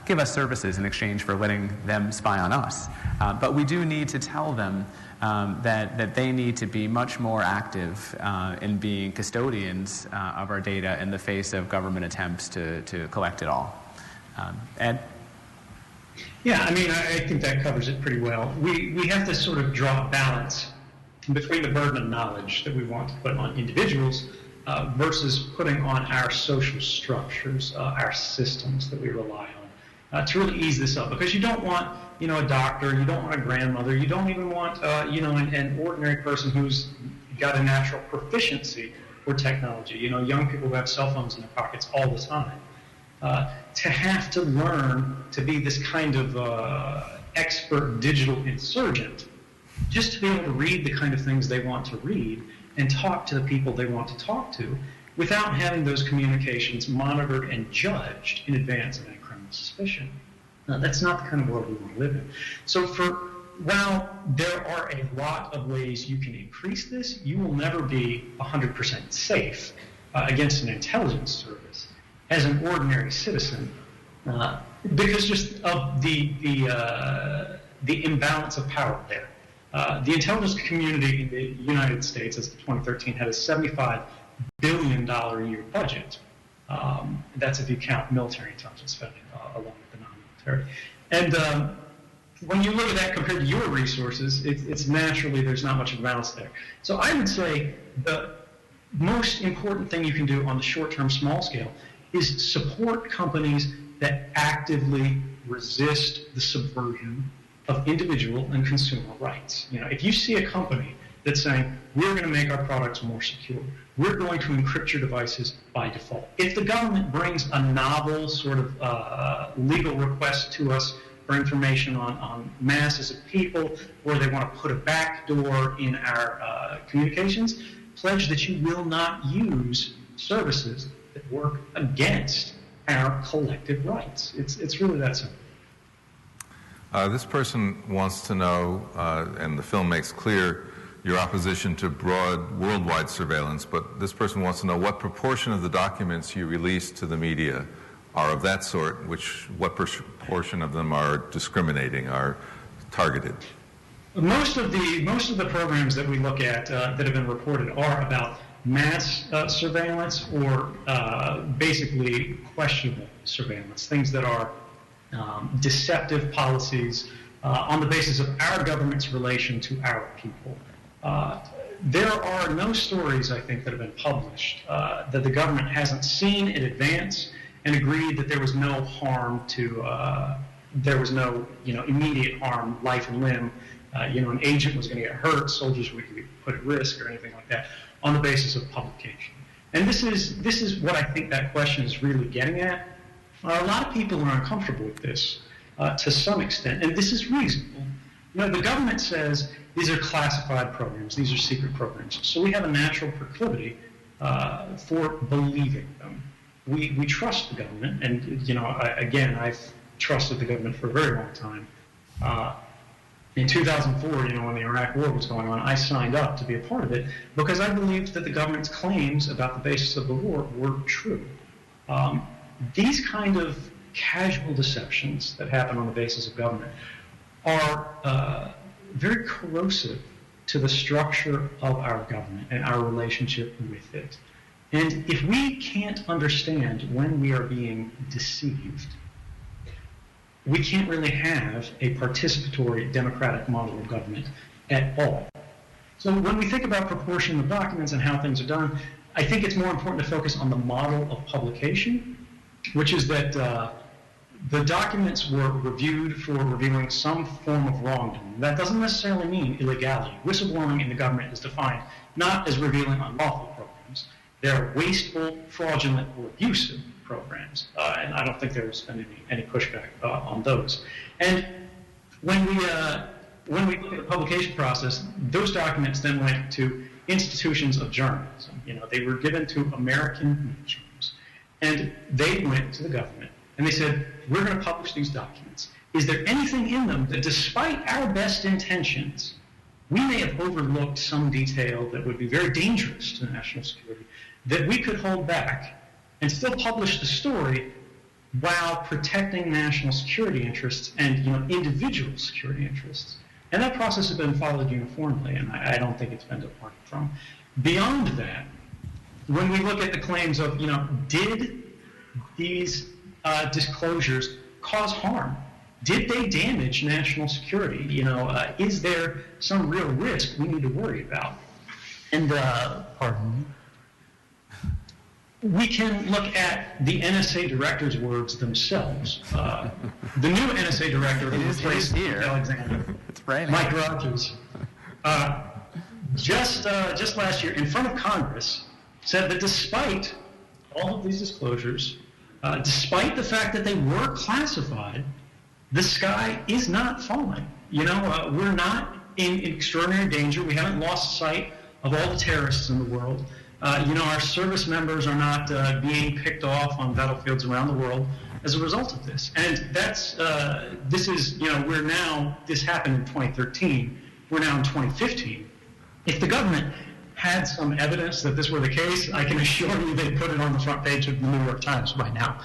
Speaker 4: give us services in exchange for letting them spy on us. But we do need to tell them that they need to be much more active in being custodians of our data in the face of government attempts to collect it all. Ed?
Speaker 5: Yeah, I think that covers it pretty well. We have to sort of draw a balance between the burden of knowledge that we want to put on individuals versus putting on our social structures, our systems that we rely on to really ease this up. Because you don't want, a doctor, you don't want a grandmother, you don't even want, an ordinary person who's got a natural proficiency for technology. Young people who have cell phones in their pockets all the time. To have to learn to be this kind of expert digital insurgent, just to be able to read the kind of things they want to read and talk to the people they want to talk to without having those communications monitored and judged in advance of any criminal suspicion. That's not the kind of world we want to live in. So while there are a lot of ways you can increase this, you will never be 100% safe against an intelligence service as an ordinary citizen because just of the imbalance of power there. The intelligence community in the United States, as of 2013, had a $75 billion a year budget. That's if you count military intelligence spending along with the non-military. And when you look at that compared to your resources, it's naturally there's not much of a balance there. So I would say most important thing you can do on the short-term, small scale is support companies that actively resist the subversion of individual and consumer rights. You know, if you see a company that's saying, we're going to make our products more secure, we're going to encrypt your devices by default. If the government brings a novel sort of legal request to us for information on masses of people, or they want to put a backdoor in our communications, pledge that you will not use services that work against our collective rights. It's really that simple.
Speaker 3: This person wants to know, and the film makes clear your opposition to broad worldwide surveillance, but this person wants to know what proportion of the documents you release to the media are of that sort, what proportion of them are discriminating, are targeted?
Speaker 5: Most of the programs that we look at that have been reported are about mass surveillance or basically questionable surveillance, things that are deceptive policies on the basis of our government's relation to our people. There are no stories, I think, that have been published that the government hasn't seen in advance and agreed that there was no harm to, there was no, immediate harm, life and limb. An agent was going to get hurt, soldiers would be put at risk or anything like that on the basis of publication. And this is what I think that question is really getting at. A lot of people are uncomfortable with this to some extent, and this is reasonable. The government says these are classified programs, these are secret programs, so we have a natural proclivity for believing them. We trust the government, and I've trusted the government for a very long time. In 2004, when the Iraq War was going on, I signed up to be a part of it because I believed that the government's claims about the basis of the war were true. These kind of casual deceptions that happen on the basis of government are very corrosive to the structure of our government and our relationship with it. And if we can't understand when we are being deceived, we can't really have a participatory democratic model of government at all. So when we think about proportion of documents and how things are done, I think it's more important to focus on the model of publication, which is that the documents were reviewed for revealing some form of wrongdoing. That doesn't necessarily mean illegality. Whistleblowing in the government is defined not as revealing unlawful programs. They're wasteful, fraudulent, or abusive programs, and I don't think there has been any pushback on those. And when we look at the publication process, those documents then went to institutions of journalism. They were given to American newsrooms, and they went to the government and they said, "We're going to publish these documents. Is there anything in them that, despite our best intentions, we may have overlooked some detail that would be very dangerous to national security, that we could hold back and still publish the story while protecting national security interests and individual security interess?" And that process has been followed uniformly, and I don't think it's been departed from. Beyond that, when we look at the claims of, did these disclosures cause harm? Did they damage national security? Is there some real risk we need to worry about? And, we can look at the NSA director's words themselves. The new NSA director who replaced Alexander, Mike Rogers, just last year in front of Congress said that despite all of these disclosures, despite the fact that they were classified, the sky is not falling. We're not in extraordinary danger. We haven't lost sight of all the terrorists in the world. Our service members are not being picked off on battlefields around the world as a result of this. And this happened in 2013. We're now in 2015. If the government had some evidence that this were the case, I can assure you they'd put it on the front page of the New York Times by now.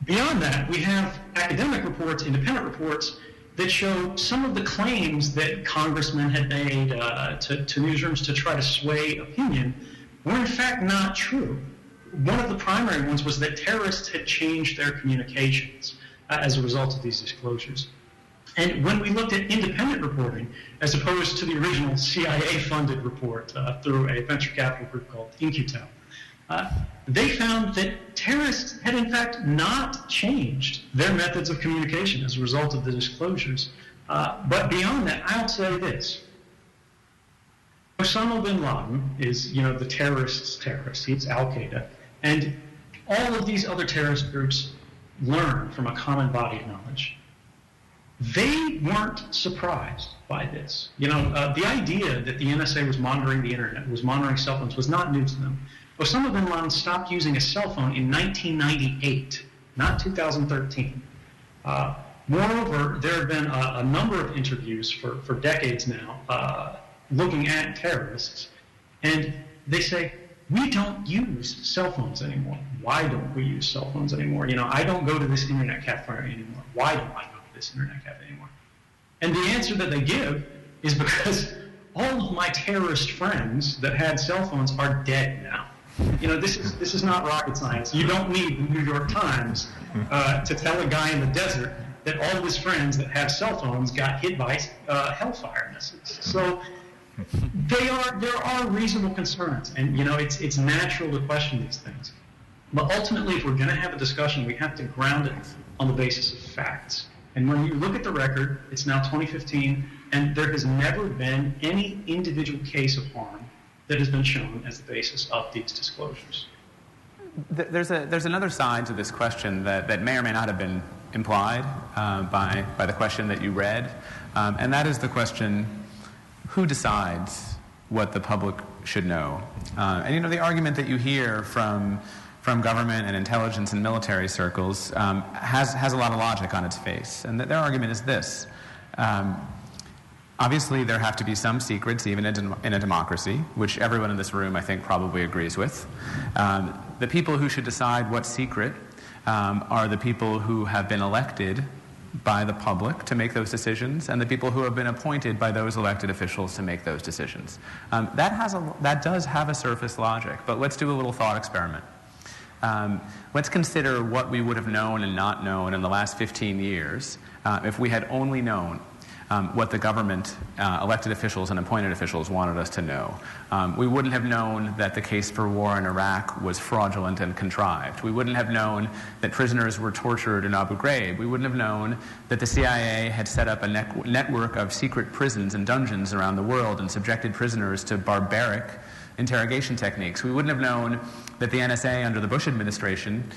Speaker 5: Beyond that, we have academic reports, independent reports, that show some of the claims that congressmen had made to newsrooms to try to sway opinion were in fact not true. One of the primary ones was that terrorists had changed their communications as a result of these disclosures. And when we looked at independent reporting, as opposed to the original CIA-funded report through a venture capital group called Incutel, they found that terrorists had in fact not changed their methods of communication as a result of the disclosures. But beyond that, I'll say this. Osama bin Laden is, the terrorist's terrorist. He's Al-Qaeda. And all of these other terrorist groups learn from a common body of knowledge. They weren't surprised by this. The idea that the NSA was monitoring the internet, was monitoring cell phones, was not new to them. Osama bin Laden stopped using a cell phone in 1998, not 2013. Moreover, there have been a number of interviews for decades now looking at terrorists, and they say, we don't use cell phones anymore. Why don't we use cell phones anymore? I don't go to this internet cafe anymore. Why don't I go to this internet cafe anymore? And the answer that they give is because all of my terrorist friends that had cell phones are dead now. This is not rocket science. You don't need the New York Times to tell a guy in the desert that all of his friends that have cell phones got hit by hellfire missiles. So there are reasonable concerns, and it's natural to question these things. But ultimately, if we're going to have a discussion, we have to ground it on the basis of facts. And when you look at the record, it's now 2015, and there has never been any individual case of harm that has been shown as the basis of these disclosures.
Speaker 4: There's another side to this question that may or may not have been implied by the question that you read, and that is the question, who decides what the public should know? And the argument that you hear from government and intelligence and military circles has a lot of logic on its face. And their argument is this. Obviously, there have to be some secrets, even in a democracy, which everyone in this room, I think, probably agrees with. The people who should decide what's secret are the people who have been elected by the public to make those decisions, and the people who have been appointed by those elected officials to make those decisions. That does have a surface logic, but let's do a little thought experiment. Let's consider what we would have known and not known in the last 15 years if we had only known what the government, elected officials and appointed officials wanted us to know. We wouldn't have known that the case for war in Iraq was fraudulent and contrived. We wouldn't have known that prisoners were tortured in Abu Ghraib. We wouldn't have known that the CIA had set up a network of secret prisons and dungeons around the world and subjected prisoners to barbaric interrogation techniques. We wouldn't have known that the NSA under the Bush administration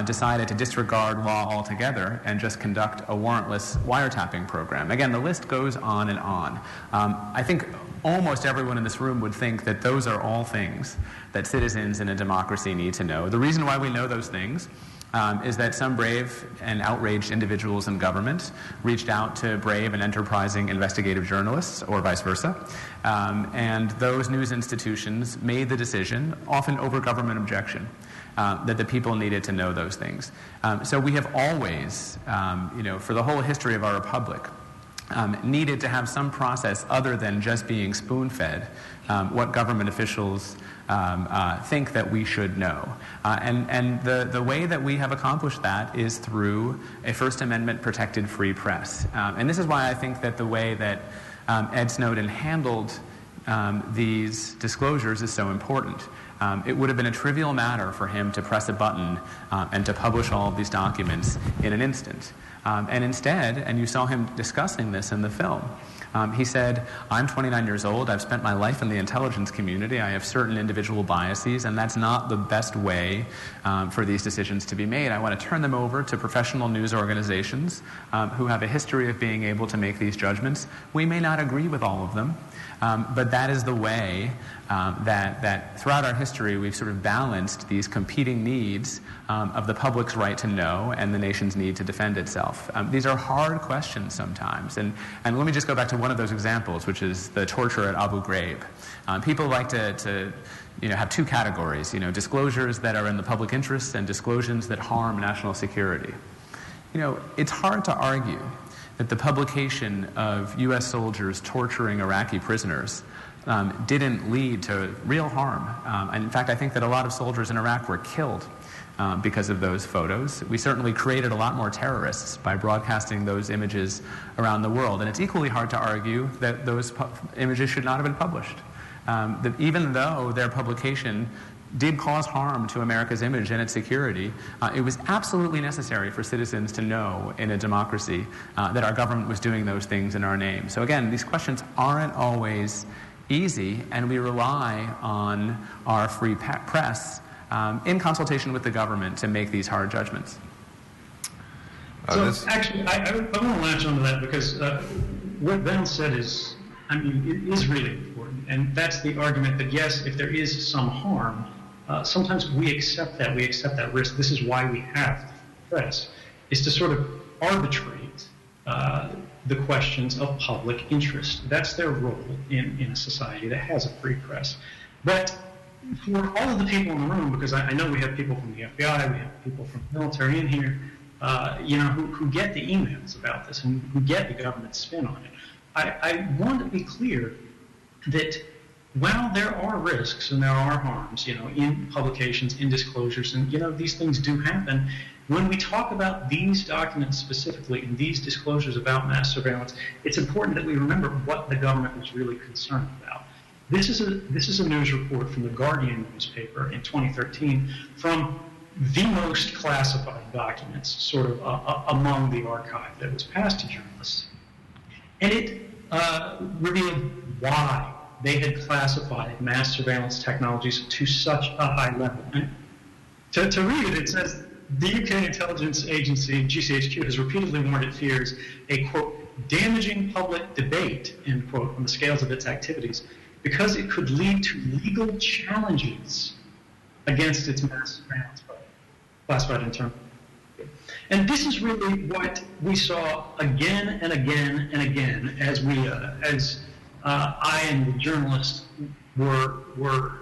Speaker 4: decided to disregard law altogether and just conduct a warrantless wiretapping program. Again, the list goes on and on. I think almost everyone in this room would think that those are all things that citizens in a democracy need to know. The reason why we know those things is that some brave and outraged individuals in government reached out to brave and enterprising investigative journalists, or vice versa, and those news institutions made the decision, often over government objection, that the people needed to know those things. So we have always, for the whole history of our republic, needed to have some process other than just being spoon-fed what government officials think that we should know. And the way that we have accomplished that is through a First Amendment protected free press. And this is why I think that the way that Ed Snowden handled these disclosures is so important. It would have been a trivial matter for him to press a button and to publish all of these documents in an instant. And instead, and you saw him discussing this in the film, he said, I'm 29 years old, I've spent my life in the intelligence community, I have certain individual biases, and that's not the best way for these decisions to be made. I want to turn them over to professional news organizations who have a history of being able to make these judgments. We may not agree with all of them, but that is the way that throughout our history we've sort of balanced these competing needs of the public's right to know and the nation's need to defend itself. These are hard questions sometimes, and let me just go back to one of those examples, which is the torture at Abu Ghraib. People like to have two categories, disclosures that are in the public interest and disclosures that harm national security. It's hard to argue that the publication of U.S. soldiers torturing Iraqi prisoners didn't lead to real harm. And in fact, I think that a lot of soldiers in Iraq were killed because of those photos. We certainly created a lot more terrorists by broadcasting those images around the world. And it's equally hard to argue that those images should not have been published. That even though their publication did cause harm to America's image and its security, it was absolutely necessary for citizens to know in a democracy that our government was doing those things in our name. So again, these questions aren't always easy, and we rely on our free press in consultation with the government to make these hard judgments.
Speaker 5: Actually, I want to latch onto that because what Ben said is, it is really important, and that's the argument that yes, if there is some harm, sometimes we accept that risk. This is why we have the press, is to sort of arbitrate the questions of public interest. That's their role in a society that has a free press. But for all of the people in the room, because I know we have people from the FBI, we have people from the military in here, who get the emails about this and who get the government's spin on it, I want to be clear that while there are risks and there are harms, in publications, in disclosures, and, these things do happen, when we talk about these documents specifically and these disclosures about mass surveillance, it's important that we remember what the government was really concerned about. This is a news report from the Guardian newspaper in 2013 from the most classified documents sort of among the archive that was passed to journalists. And it revealed why they had classified mass surveillance technologies to such a high level. And to read it, it says, the UK intelligence agency, GCHQ, has repeatedly warned it fears a, quote, damaging public debate, end quote, on the scales of its activities, because it could lead to legal challenges against its mass surveillance classified internal. And this is really what we saw again and again and again as I and the journalists were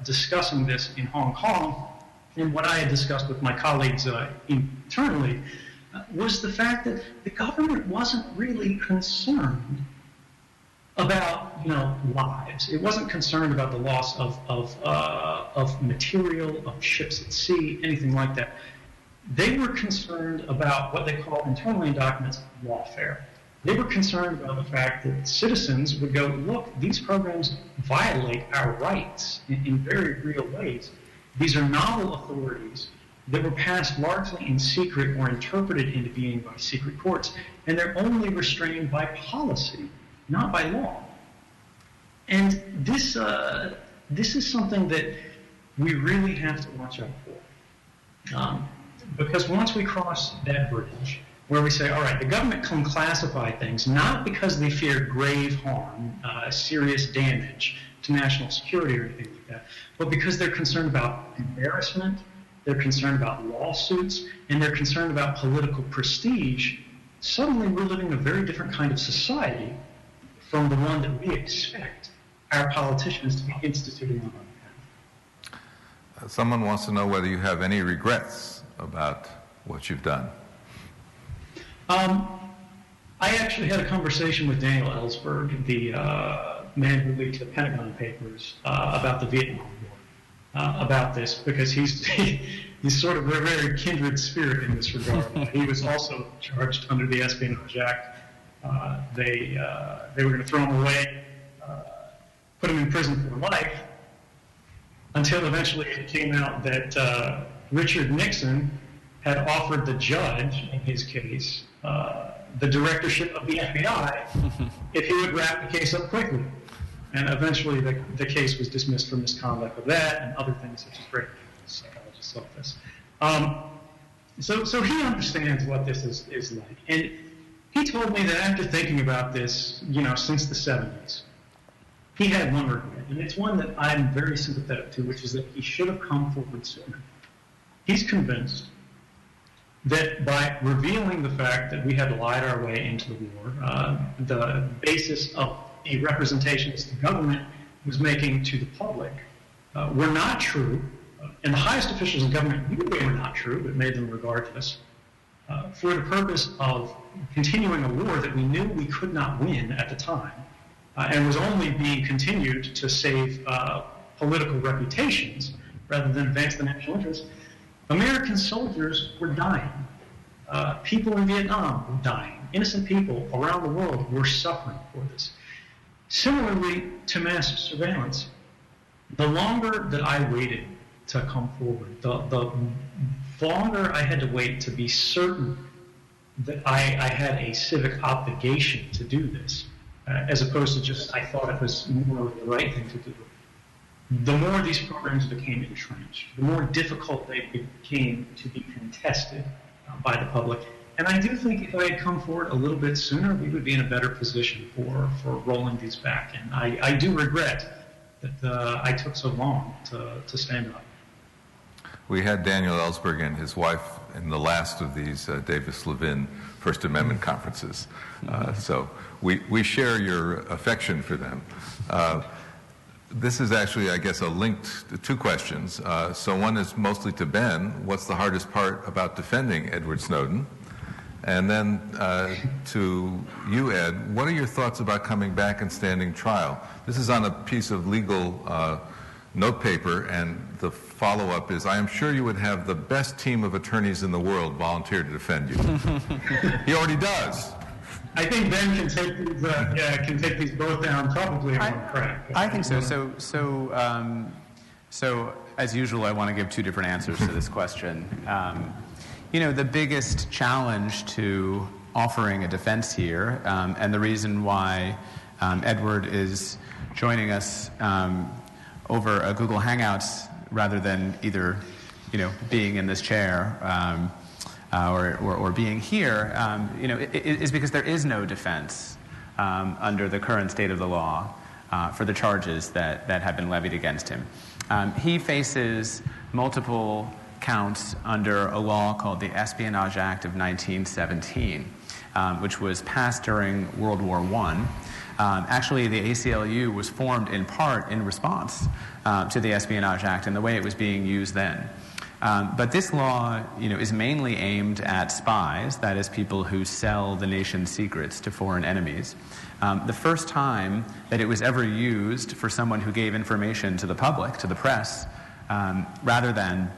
Speaker 5: discussing this in Hong Kong, and what I had discussed with my colleagues internally was the fact that the government wasn't really concerned about lives. It wasn't concerned about the loss of material, of ships at sea, anything like that. They were concerned about what they call internally in documents lawfare. They were concerned about the fact that citizens would go, look, these programs violate our rights in very real ways. These are novel authorities that were passed largely in secret or interpreted into being by secret courts, and they're only restrained by policy, not by law. And this is something that we really have to watch out for. Because once we cross that bridge, where we say, all right, the government can classify things not because they fear grave harm, serious damage to national security or anything like that, but because they're concerned about embarrassment, they're concerned about lawsuits, and they're concerned about political prestige, suddenly we're living in a very different kind of society from the one that we expect our politicians to be instituting on our behalf.
Speaker 3: Someone wants to know whether you have any regrets about what you've done.
Speaker 5: I actually had a conversation with Daniel Ellsberg, the man who leaked the Pentagon Papers, about the Vietnam War, about this, because he's sort of a very kindred spirit in this regard. He was also charged under the Espionage Act. They were going to throw him away, put him in prison for life, until eventually it came out that Richard Nixon had offered the judge in his case the directorship of the FBI if he would wrap the case up quickly. And eventually the case was dismissed for misconduct of that and other things such as rape. Psychologists love this. So he understands what this is like. And he told me that after thinking about this, since the 70s, he had one regret. And it's one that I'm very sympathetic to, which is that he should have come forward sooner. He's convinced that by revealing the fact that we had lied our way into the war, the basis of the representations the government was making to the public were not true, and the highest officials in government knew they were not true, but made them regardless, for the purpose of continuing a war that we knew we could not win at the time, and was only being continued to save political reputations rather than advance the national interest, American soldiers were dying. People in Vietnam were dying. Innocent people around the world were suffering for this. Similarly to mass surveillance, the longer that I waited to come forward, the longer I had to wait to be certain that I had a civic obligation to do this, as opposed to just I thought it was more the right thing to do. The more these programs became entrenched, the more difficult they became to be contested by the public. And I do think if I had come forward a little bit sooner, we would be in a better position for rolling these back. And I do regret that I took so long to stand up.
Speaker 3: We had Daniel Ellsberg and his wife in the last of these Davis-Levin First Amendment conferences. So we share your affection for them. This is actually, I guess, a linked two questions. So one is mostly to Ben. What's the hardest part about defending Edward Snowden? And then to you, Ed, what are your thoughts about coming back and standing trial? This is on a piece of legal notepaper, and the follow-up is, I am sure you would have the best team of attorneys in the world volunteer to defend you. He already does.
Speaker 5: I think Ben can take these both down probably in one crack.
Speaker 4: I think so. So as usual, I want to give two different answers to this question. The biggest challenge to offering a defense here, and the reason why Edward is joining us over a Google Hangouts rather than either, being in this chair or being here, is because there is no defense under the current state of the law for the charges that have been levied against him. He faces multiple counts under a law called the Espionage Act of 1917, which was passed during World War I. Actually, the ACLU was formed in part in response to the Espionage Act and the way it was being used then. But this law, is mainly aimed at spies, that is, people who sell the nation's secrets to foreign enemies. The first time that it was ever used for someone who gave information to the public, to the press, rather than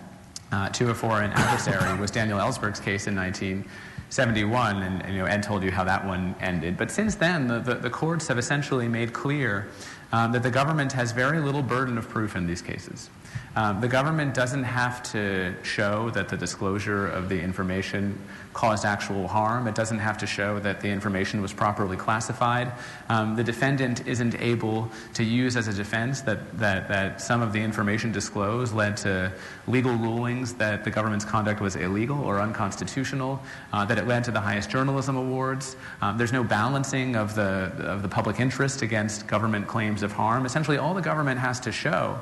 Speaker 4: to a foreign adversary was Daniel Ellsberg's case in 1971, and Ed told you how that one ended. But since then, the courts have essentially made clear that the government has very little burden of proof in these cases. The government doesn't have to show that the disclosure of the information caused actual harm. It doesn't have to show that the information was properly classified. The defendant isn't able to use as a defense that some of the information disclosed led to legal rulings that the government's conduct was illegal or unconstitutional, that it led to the highest journalism awards. There's no balancing of the public interest against government claims of harm. Essentially, all the government has to show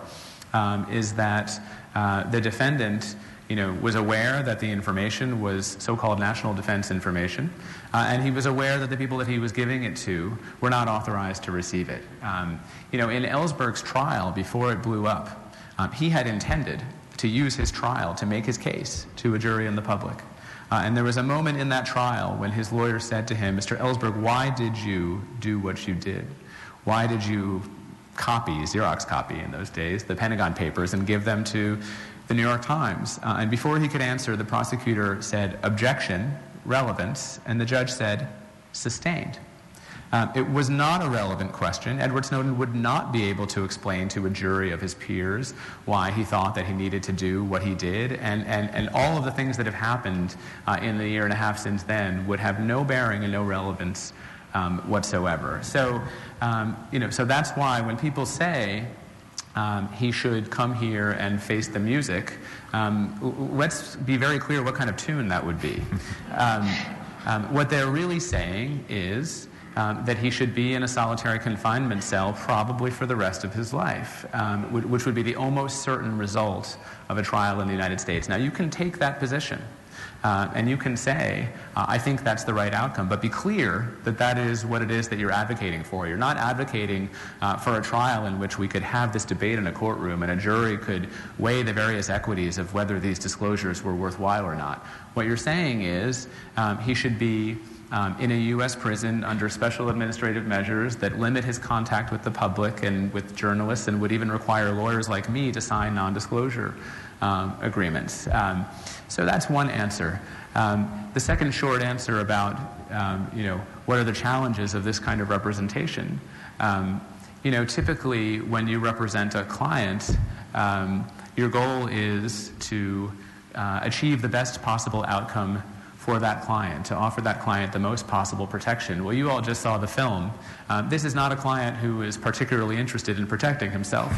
Speaker 4: is that the defendant was aware that the information was so-called national defense information, and he was aware that the people that he was giving it to were not authorized to receive it. In Ellsberg's trial, before it blew up, he had intended to use his trial to make his case to a jury and the public. And there was a moment in that trial when his lawyer said to him, Mr. Ellsberg, why did you do what you did? Why did you Xerox copy in those days, the Pentagon Papers, and give them to the New York Times? And before he could answer, the prosecutor said, objection, relevance, and the judge said, sustained. It was not a relevant question. Edward Snowden would not be able to explain to a jury of his peers why he thought that he needed to do what he did, and all of the things that have happened in the year and a half since then would have no bearing and no relevance whatsoever. So, so that's why when people say he should come here and face the music, let's be very clear what kind of tune that would be. What they're really saying is that he should be in a solitary confinement cell probably for the rest of his life, which would be the almost certain result of a trial in the United States. Now, you can take that position. And you can say, I think that's the right outcome, but be clear that that is what it is that you're advocating for. You're not advocating for a trial in which we could have this debate in a courtroom and a jury could weigh the various equities of whether these disclosures were worthwhile or not. What you're saying is he should be in a U.S. prison under special administrative measures that limit his contact with the public and with journalists, and would even require lawyers like me to sign non-disclosure agreements. So that's one answer. The second short answer about what are the challenges of this kind of representation? Typically when you represent a client, your goal is to achieve the best possible outcome for that client, to offer that client the most possible protection. Well, you all just saw the film. This is not a client who is particularly interested in protecting himself.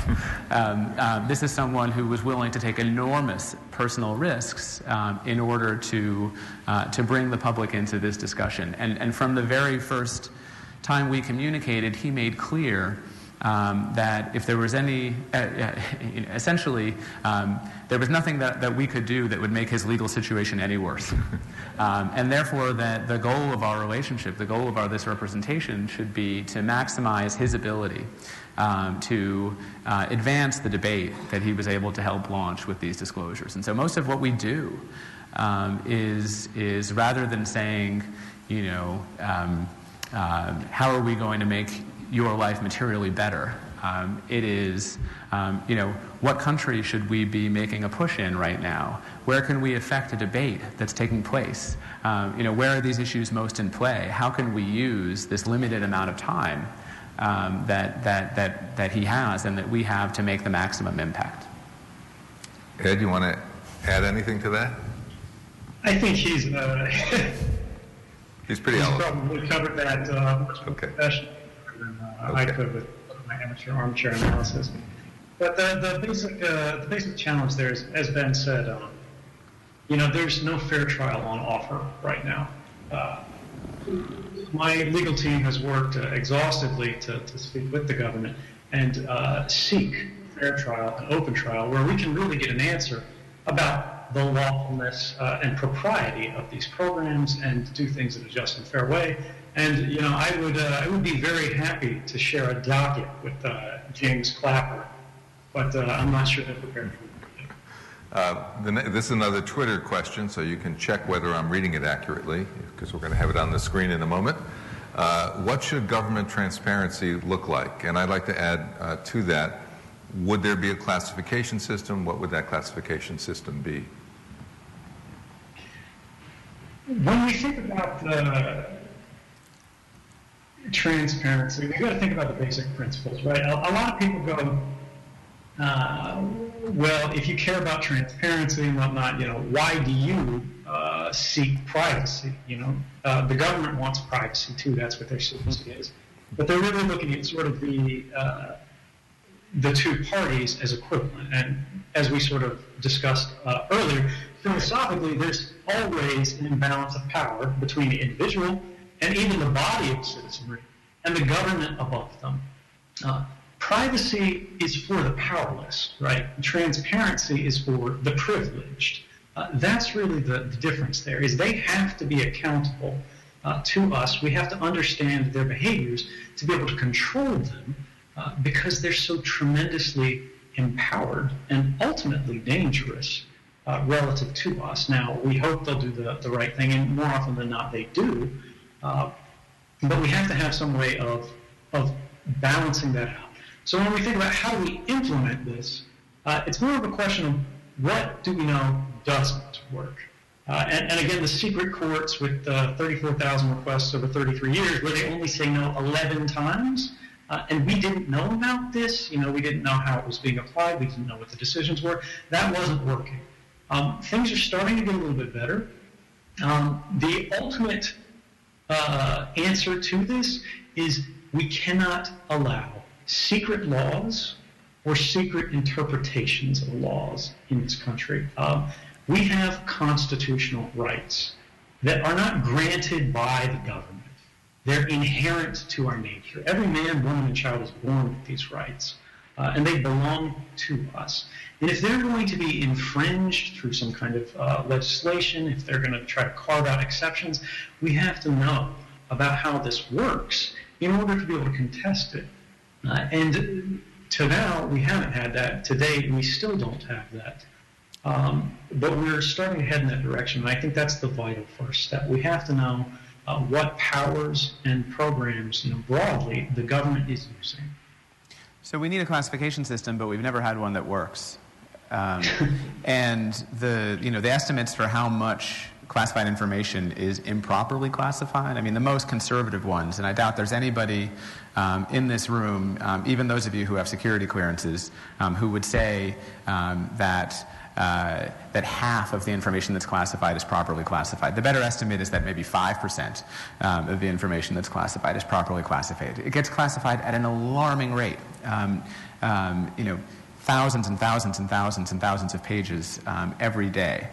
Speaker 4: This is someone who was willing to take enormous personal risks in order to bring the public into this discussion. And from the very first time we communicated, he made clear that if there was any, essentially, there was nothing that we could do that would make his legal situation any worse. And therefore, that the goal of our relationship, the goal of this representation should be to maximize his ability to advance the debate that he was able to help launch with these disclosures. And so most of what we do is rather than saying, how are we going to make your life materially better? It is, what country should we be making a push in right now? Where can we affect a debate that's taking place? Where are these issues most in play? How can we use this limited amount of time that he has and that we have to make the maximum impact?
Speaker 3: Ed, you want to add anything to that?
Speaker 5: I think he's
Speaker 3: pretty eloquent.
Speaker 5: Probably covered that much more professionally than I could with my amateur armchair analysis. But the basic challenge there is, as Ben said, there's no fair trial on offer right now. My legal team has worked exhaustively to speak with the government and seek fair trial, an open trial, where we can really get an answer about the lawfulness and propriety of these programs and do things in a just and fair way. And I would be very happy to share a docket with James Clapper, but I'm not sure they're prepared for it.
Speaker 3: This is another Twitter question, so you can check whether I'm reading it accurately, because we're going to have it on the screen in a moment. What should government transparency look like? And I'd like to add to that, would there be a classification system? What would that classification system be?
Speaker 5: When we think about transparency, we've got to think about the basic principles, right? A lot of people go, well, if you care about transparency and whatnot, why do you seek privacy? The government wants privacy too. That's what their secrecy is. But they're really looking at sort of the two parties as equivalent. And as we sort of discussed earlier, philosophically, there's always an imbalance of power between the individual and even the body of citizenry and the government above them. Privacy is for the powerless, right? Transparency is for the privileged. That's really the difference there, is they have to be accountable to us. We have to understand their behaviors to be able to control them because they're so tremendously empowered and ultimately dangerous relative to us. Now, we hope they'll do the right thing, and more often than not they do, but we have to have some way of balancing that out. So when we think about how do we implement this, it's more of a question of what do we know doesn't work. And again, the secret courts with 34,000 requests over 33 years, where they only say no 11 times, and we didn't know about this, we didn't know how it was being applied, we didn't know what the decisions were, that wasn't working. Things are starting to get a little bit better. The ultimate answer to this is we cannot allow secret laws or secret interpretations of laws in this country. We have constitutional rights that are not granted by the government. They're inherent to our nature. Every man, woman, and child is born with these rights, and they belong to us. And if they're going to be infringed through some kind of legislation, if they're going to try to carve out exceptions, we have to know about how this works in order to be able to contest it. And to now, we haven't had that. Today, we still don't have that. But we're starting to head in that direction, and I think that's the vital first step. We have to know what powers and programs, broadly, the government is using.
Speaker 4: So we need a classification system, but we've never had one that works. And the estimates for how much classified information is improperly classified, I mean, the most conservative ones, and I doubt there's anybody in this room, even those of you who have security clearances, who would say that half of the information that's classified is properly classified. The better estimate is that maybe 5% of the information that's classified is properly classified. It gets classified at an alarming rate. Thousands and thousands and thousands and thousands of pages every day.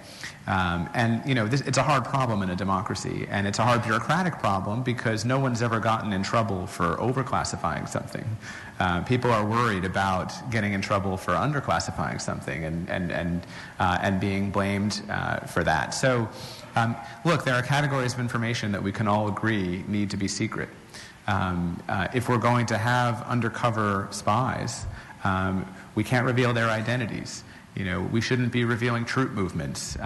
Speaker 4: It's a hard problem in a democracy, and it's a hard bureaucratic problem because no one's ever gotten in trouble for overclassifying something. People are worried about getting in trouble for underclassifying something and being blamed for that. So, look, there are categories of information that we can all agree need to be secret. If we're going to have undercover spies, we can't reveal their identities. We shouldn't be revealing troop movements.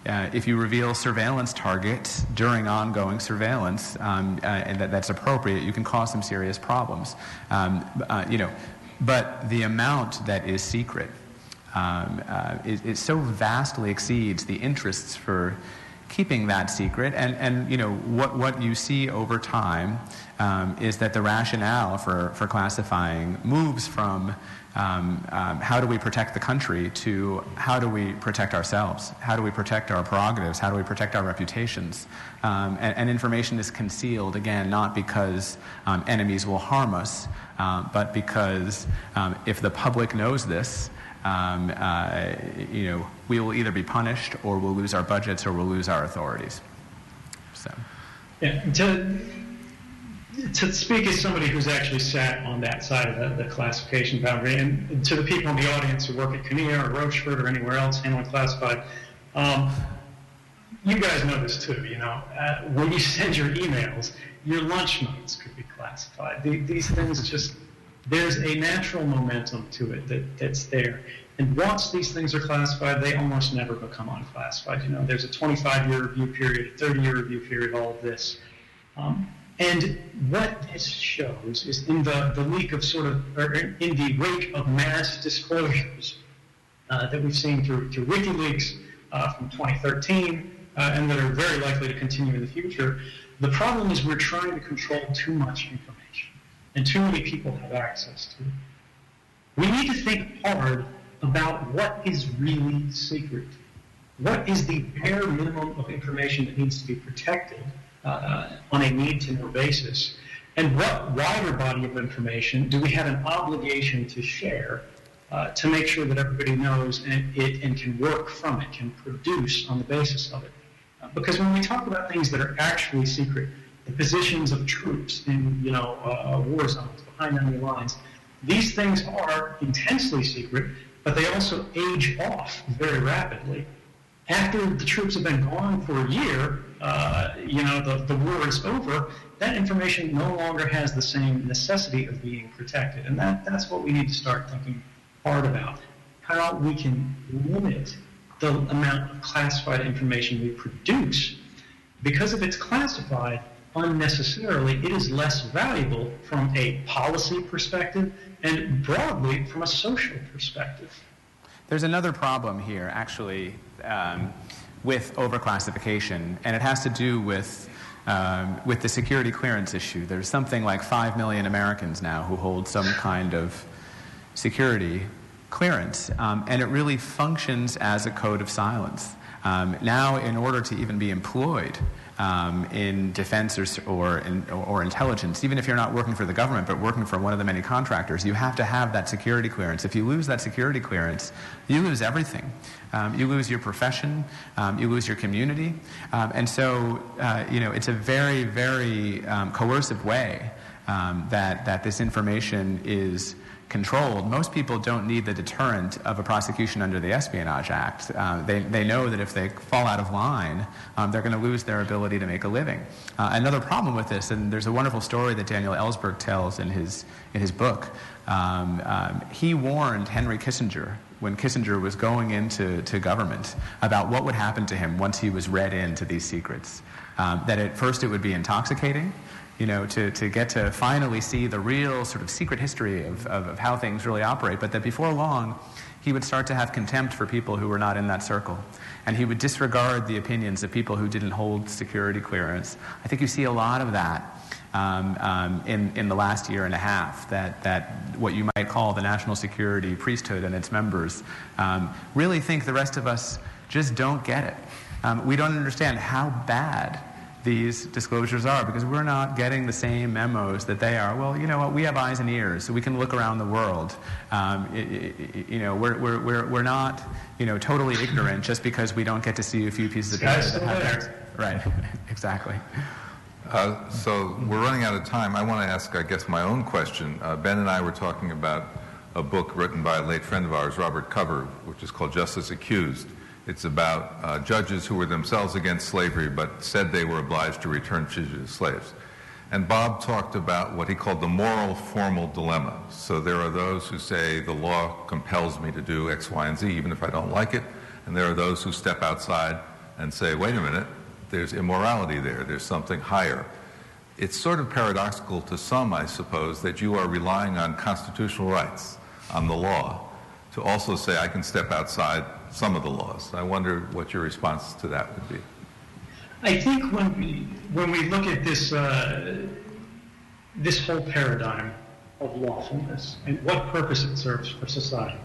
Speaker 4: If you reveal surveillance targets during ongoing surveillance, and that's appropriate, you can cause some serious problems. But the amount that is secret it so vastly exceeds the interests for keeping that secret. And what you see over time is that the rationale for classifying moves from how do we protect the country to how do we protect ourselves? How do we protect our prerogatives? How do we protect our reputations? And information is concealed, again, not because enemies will harm us, but because if the public knows this, we will either be punished or we'll lose our budgets or we'll lose our authorities. So.
Speaker 5: Yeah, to speak as somebody who's actually sat on that side of the classification boundary, and to the people in the audience who work at CANEA or Rochefort or anywhere else handling classified, you guys know this too, when you send your emails, your lunch notes could be classified. These things there's a natural momentum to it that's there. And once these things are classified, they almost never become unclassified. There's a 25-year review period, a 30-year review period, all of this. And what this shows is in the leak of in the wake of mass disclosures that we've seen through WikiLeaks from 2013 and that are very likely to continue in the future, the problem is we're trying to control too much information and too many people have access to it. We need to think hard about what is really secret. What is the bare minimum of information that needs to be protected on a need-to-know basis, and what wider body of information do we have an obligation to share to make sure that everybody knows and can work from it, can produce on the basis of it. Because when we talk about things that are actually secret, the positions of troops in war zones, behind enemy lines, these things are intensely secret, but they also age off very rapidly. After the troops have been gone for a year, the war is over, that information no longer has the same necessity of being protected. And that's what we need to start thinking hard about, how we can limit the amount of classified information we produce. Because if it's classified unnecessarily, it is less valuable from a policy perspective and broadly from a social perspective.
Speaker 4: There's another problem here, actually, with overclassification, and it has to do with the security clearance issue. There's something like 5 million Americans now who hold some kind of security clearance, and it really functions as a code of silence. Now, in order to even be employed in defense or intelligence, even if you're not working for the government but working for one of the many contractors, you have to have that security clearance. If you lose that security clearance, you lose everything. You lose your profession, you lose your community, and so it's a very, very coercive way that this information is controlled. Most people don't need the deterrent of a prosecution under the Espionage Act. They know that if they fall out of line, they're going to lose their ability to make a living. Another problem with this, and there's a wonderful story that Daniel Ellsberg tells in his book. He warned Henry Kissinger
Speaker 6: when Kissinger was going into government about what would happen to him once he was read into these secrets. That at first it would be intoxicating, to get to finally see the real sort of secret history of how things really operate, but that before long he would start to have contempt for people who were not in that circle. And he would disregard the opinions of people who didn't hold security clearance. I think you see a lot of that in the last year and a half, that what you might call the national security priesthood and its members really think the rest of us just don't get it. We don't understand how bad these disclosures are because we're not getting the same memos that they are. Well, you know what? We have eyes and ears, so we can look around the world. We're not, totally ignorant just because we don't get to see a few pieces of paper that have. Right. Exactly.
Speaker 3: So we're running out of time. I want to ask, I guess, my own question. Ben and I were talking about a book written by a late friend of ours, Robert Cover, which is called Justice Accused. It's about judges who were themselves against slavery but said they were obliged to return fugitive slaves. And Bob talked about what he called the moral formal dilemma. So there are those who say the law compels me to do X, Y, and Z even if I don't like it. And there are those who step outside and say, wait a minute, there's immorality there, there's something higher. It's sort of paradoxical to some, I suppose, that you are relying on constitutional rights, on the law, to also say I can step outside some of the laws. I wonder what your response to that would be.
Speaker 5: I think when we look at this this whole paradigm of lawfulness and what purpose it serves for society,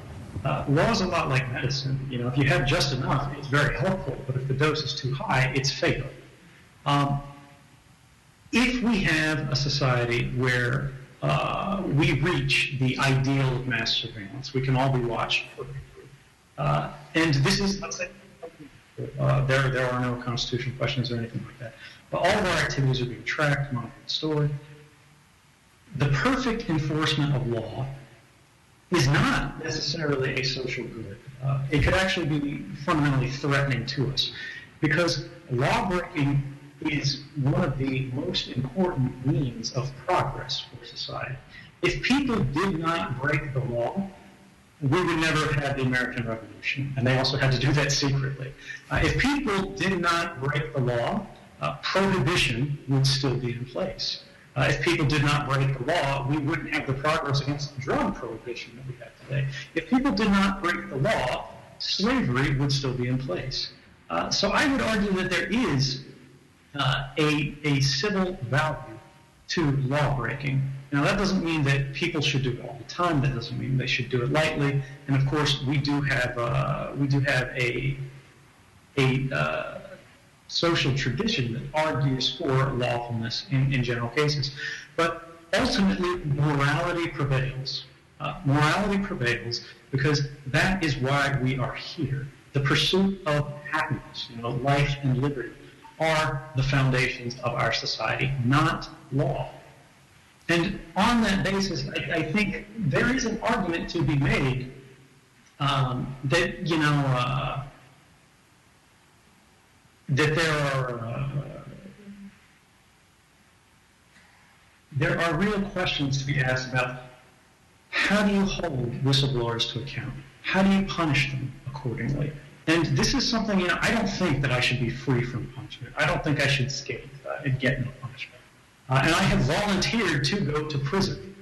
Speaker 5: law is a lot like medicine. If you have just enough, it's very helpful, but if the dose is too high, it's fatal. If we have a society where we reach the ideal of mass surveillance, we can all be watched for and this is, let's say, there are no constitutional questions or anything like that. But all of our activities are being tracked, monitored, stored. The perfect enforcement of law is not necessarily a social good. It could actually be fundamentally threatening to us because law-breaking is one of the most important means of progress for society. If people did not break the law, we would never have had the American Revolution, and they also had to do that secretly. If people did not break the law, prohibition would still be in place. If people did not break the law, we wouldn't have the progress against drug prohibition that we have today. If people did not break the law, slavery would still be in place. So I would argue that there is a civil value to law-breaking. Now, that doesn't mean that people should do it all the time. That doesn't mean they should do it lightly. And of course, we do have a social tradition that argues for lawfulness in general cases. But ultimately, morality prevails. Morality prevails because that is why we are here. The pursuit of happiness, life and liberty, are the foundations of our society, not law. And on that basis, I think there is an argument to be made that there are real questions to be asked about how do you hold whistleblowers to account? How do you punish them accordingly? And this is something, I don't think that I should be free from punishment. I don't think I should escape and get no punishment. And I have volunteered to go to prison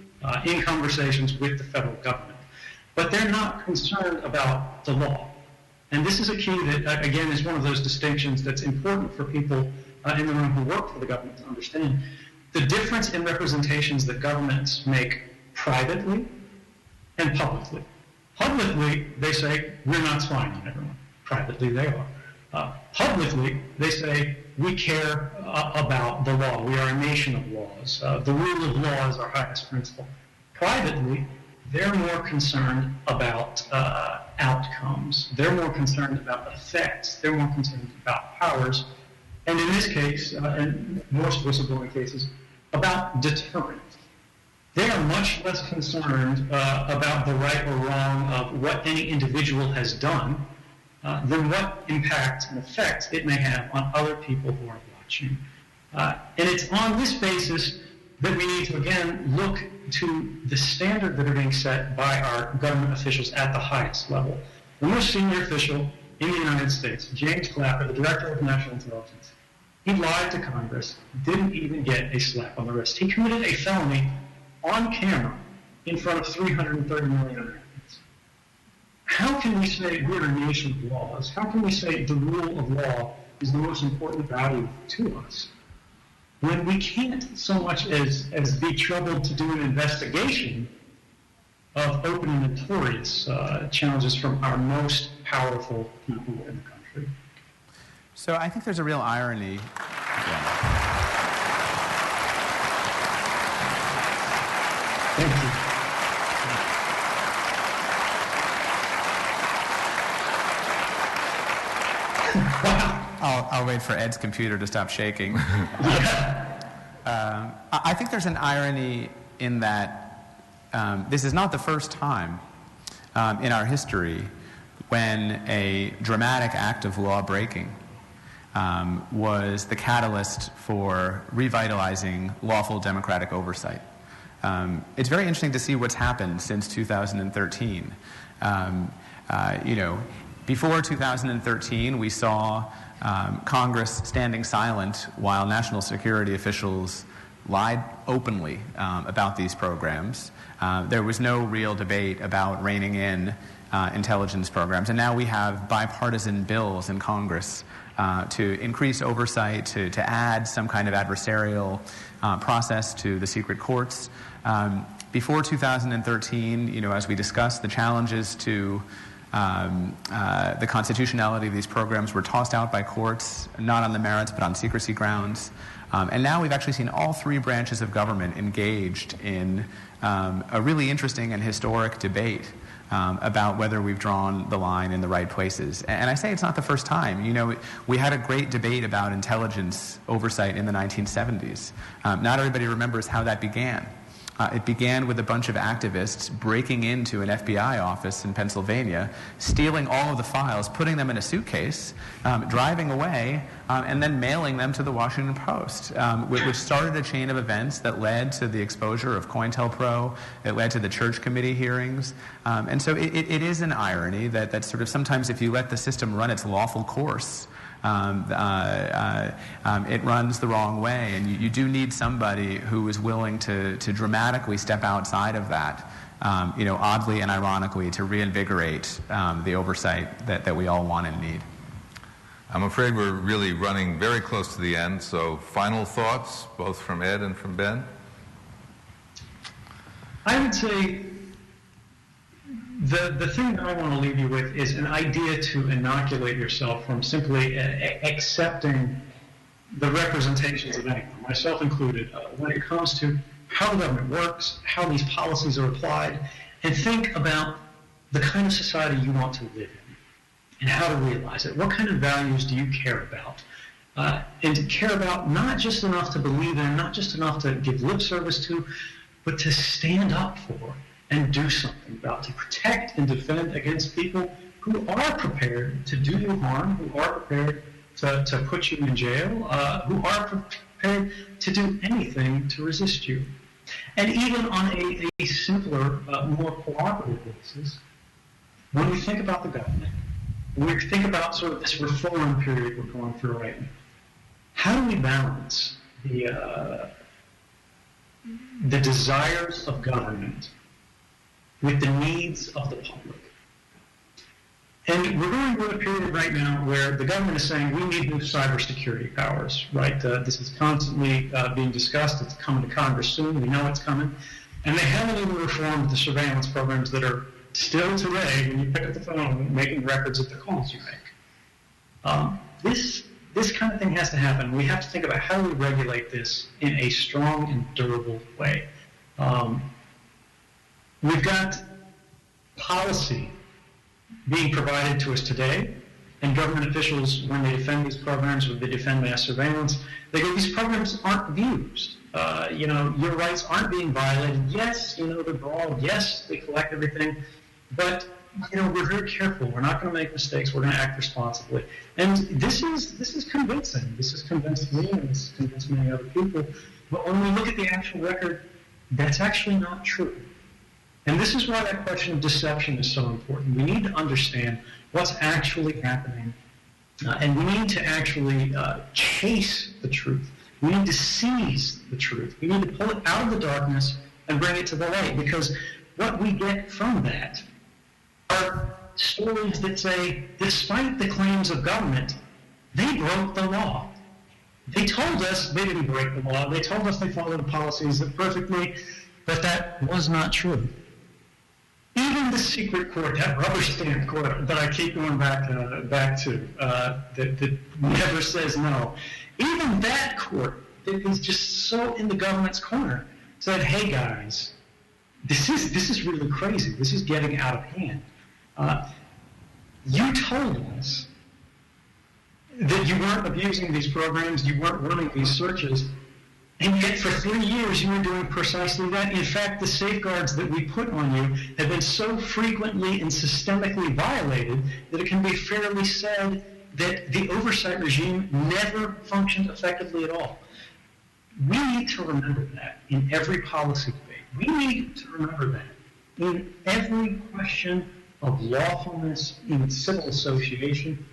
Speaker 5: in conversations with the federal government. But they're not concerned about the law. And this is a key that, again, is one of those distinctions that's important for people in the room who work for the government to understand. The difference in representations that governments make privately and publicly. Publicly, they say, we're not spying on everyone. Privately, they are. Publicly, they say, we care about the law. We are a nation of laws. The rule of law is our highest principle. Privately, they're more concerned about outcomes. They're more concerned about effects. They're more concerned about powers. And in this case, and most whistleblowing cases, about deterrence. They are much less concerned about the right or wrong of what any individual has done than what impact and effect it may have on other people who are watching. And it's on this basis that we need to, again, look to the standard that are being set by our government officials at the highest level. The most senior official in the United States, James Clapper, the Director of National Intelligence, he lied to Congress, didn't even get a slap on the wrist. He committed a felony on camera in front of 330 million Americans. How can we say we're a nation of laws? How can we say the rule of law is the most important value to us when we can't so much as be troubled to do an investigation of open and notorious challenges from our most powerful people in the country?
Speaker 6: So I think there's a real irony.
Speaker 5: Thank you.
Speaker 6: I'll wait for Ed's computer to stop shaking. I think there's an irony in that this is not the first time in our history when a dramatic act of law breaking was the catalyst for revitalizing lawful democratic oversight. It's very interesting to see what's happened since 2013. Before 2013, we saw Congress standing silent while national security officials lied openly about these programs. There was no real debate about reining in intelligence programs. And now we have bipartisan bills in Congress to increase oversight, to add some kind of adversarial process to the secret courts. Before 2013, as we discussed, the challenges to the constitutionality of these programs were tossed out by courts, not on the merits, but on secrecy grounds. And now we've actually seen all three branches of government engaged in a really interesting and historic debate about whether we've drawn the line in the right places. And I say it's not the first time. We had a great debate about intelligence oversight in the 1970s. Not everybody remembers how that began. It began with a bunch of activists breaking into an FBI office in Pennsylvania, stealing all of the files, putting them in a suitcase, driving away, and then mailing them to the Washington Post, which started a chain of events that led to the exposure of COINTELPRO. It led to the Church Committee hearings. And so it is an irony that sort of sometimes if you let the system run its lawful course, it runs the wrong way, and you do need somebody who is willing to dramatically step outside of that, oddly and ironically, to reinvigorate the oversight that we all want and need.
Speaker 3: I'm afraid we're really running very close to the end, so final thoughts, both from Ed and from Ben?
Speaker 5: I would say the thing that I want to leave you with is an idea to inoculate yourself from simply accepting the representations of anyone, myself included, when it comes to how the government works, how these policies are applied, and think about the kind of society you want to live in and how to realize it. What kind of values do you care about? And to care about not just enough to believe in, not just enough to give lip service to, but to stand up for and do something about, to protect and defend against people who are prepared to do you harm, who are prepared to put you in jail, who are prepared to do anything to resist you. And even on a simpler, more cooperative basis, when we think about the government, when we think about sort of this reform period we're going through right now, how do we balance the desires of government with the needs of the public? And we're going through a period right now where the government is saying we need new cybersecurity powers, right? This is constantly being discussed. It's coming to Congress soon. We know it's coming. And they haven't even reformed the surveillance programs that are still today, when you pick up the phone, making records of the calls you make. This kind of thing has to happen. We have to think about how do we regulate this in a strong and durable way. We've got policy being provided to us today, and government officials, when they defend these programs, when they defend mass surveillance, they go, these programs aren't abused. Your rights aren't being violated. Yes, they're broad. Yes, they collect everything. But, we're very careful. We're not going to make mistakes. We're going to act responsibly. And this is convincing. This has convinced me, and this has convinced many other people. But when we look at the actual record, That's actually not true. And this is why that question of deception is so important. We need to understand what's actually happening, and we need to actually chase the truth. We need to seize the truth. We need to pull it out of the darkness and bring it to the light, because what we get from that are stories that say, despite the claims of government, they broke the law. They told us they didn't break the law. They told us they followed the policies perfectly, but that was not true. Even the secret court, that rubber stamp court that I keep going back to, that never says no, even that court that is just so in the government's corner said, hey guys, this is really crazy. This is getting out of hand. You told us that you weren't abusing these programs, you weren't running these searches, and yet for 3 years you were doing precisely that. In fact, the safeguards that we put on you have been so frequently and systemically violated that it can be fairly said that the oversight regime never functioned effectively at all. We need to remember that in every policy debate. We need to remember that in every question of lawfulness in civil association.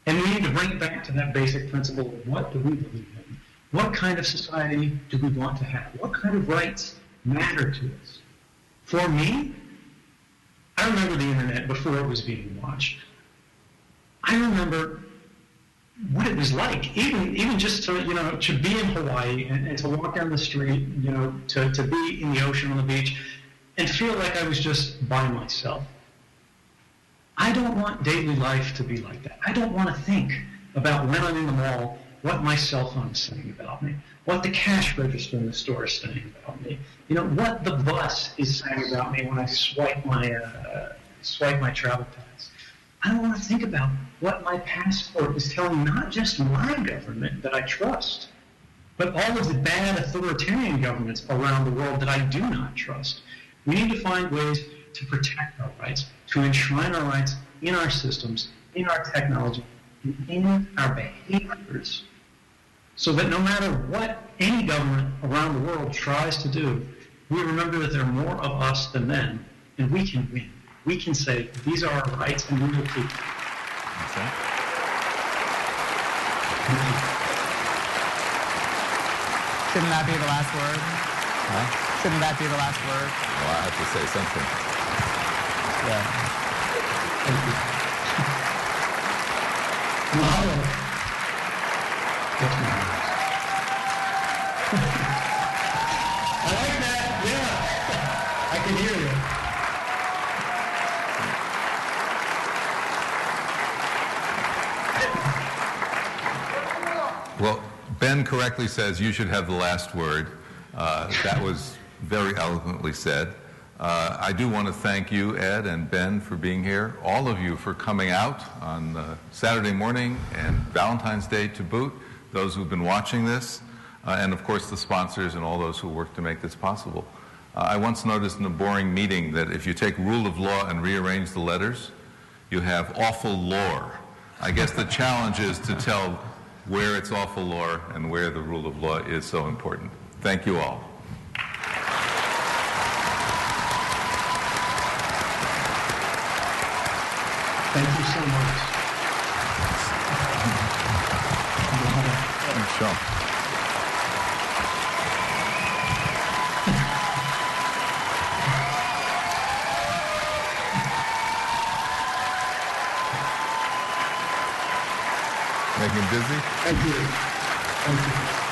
Speaker 5: And we need to bring it back to that basic principle of what do we believe in? What kind of society do we want to have? What kind of rights matter to us? For me, I remember the internet before it was being watched. I remember what it was like, even just to be in Hawaii and to walk down the street, to be in the ocean on the beach, and feel like I was just by myself. I don't want daily life to be like that. I don't want to think about when I'm in the mall what my cell phone is saying about me, what the cash register in the store is saying about me, what the bus is saying about me when I swipe my travel pass. I don't want to think about what my passport is telling not just my government that I trust, but all of the bad authoritarian governments around the world that I do not trust. We need to find ways to protect our rights, to enshrine our rights in our systems, in our technology, and in our behaviors, so that no matter what any government around the world tries to do, we remember that there are more of us than them, and we can win. We can say, these are our rights, and we will keep them.
Speaker 3: Okay.
Speaker 6: Shouldn't that be the last word?
Speaker 3: Huh?
Speaker 6: Shouldn't that be the last word?
Speaker 3: Well, I have to say something.
Speaker 6: Yeah.
Speaker 5: Thank you. Mahalo. I like that. Yeah. I can hear you.
Speaker 3: Well, Ben correctly says you should have the last word. That was very eloquently said. I do want to thank you, Ed and Ben, for being here, all of you for coming out on Saturday morning and Valentine's Day to boot, those who've been watching this, and of course the sponsors and all those who work to make this possible. I once noticed in a boring meeting that if you take rule of law and rearrange the letters, you have awful lore. I guess the challenge is to tell where it's awful lore and where the rule of law is so important. Thank you all.
Speaker 5: Thank you so much.
Speaker 3: Sure. Making dizzy?
Speaker 5: Thank you. Thank you.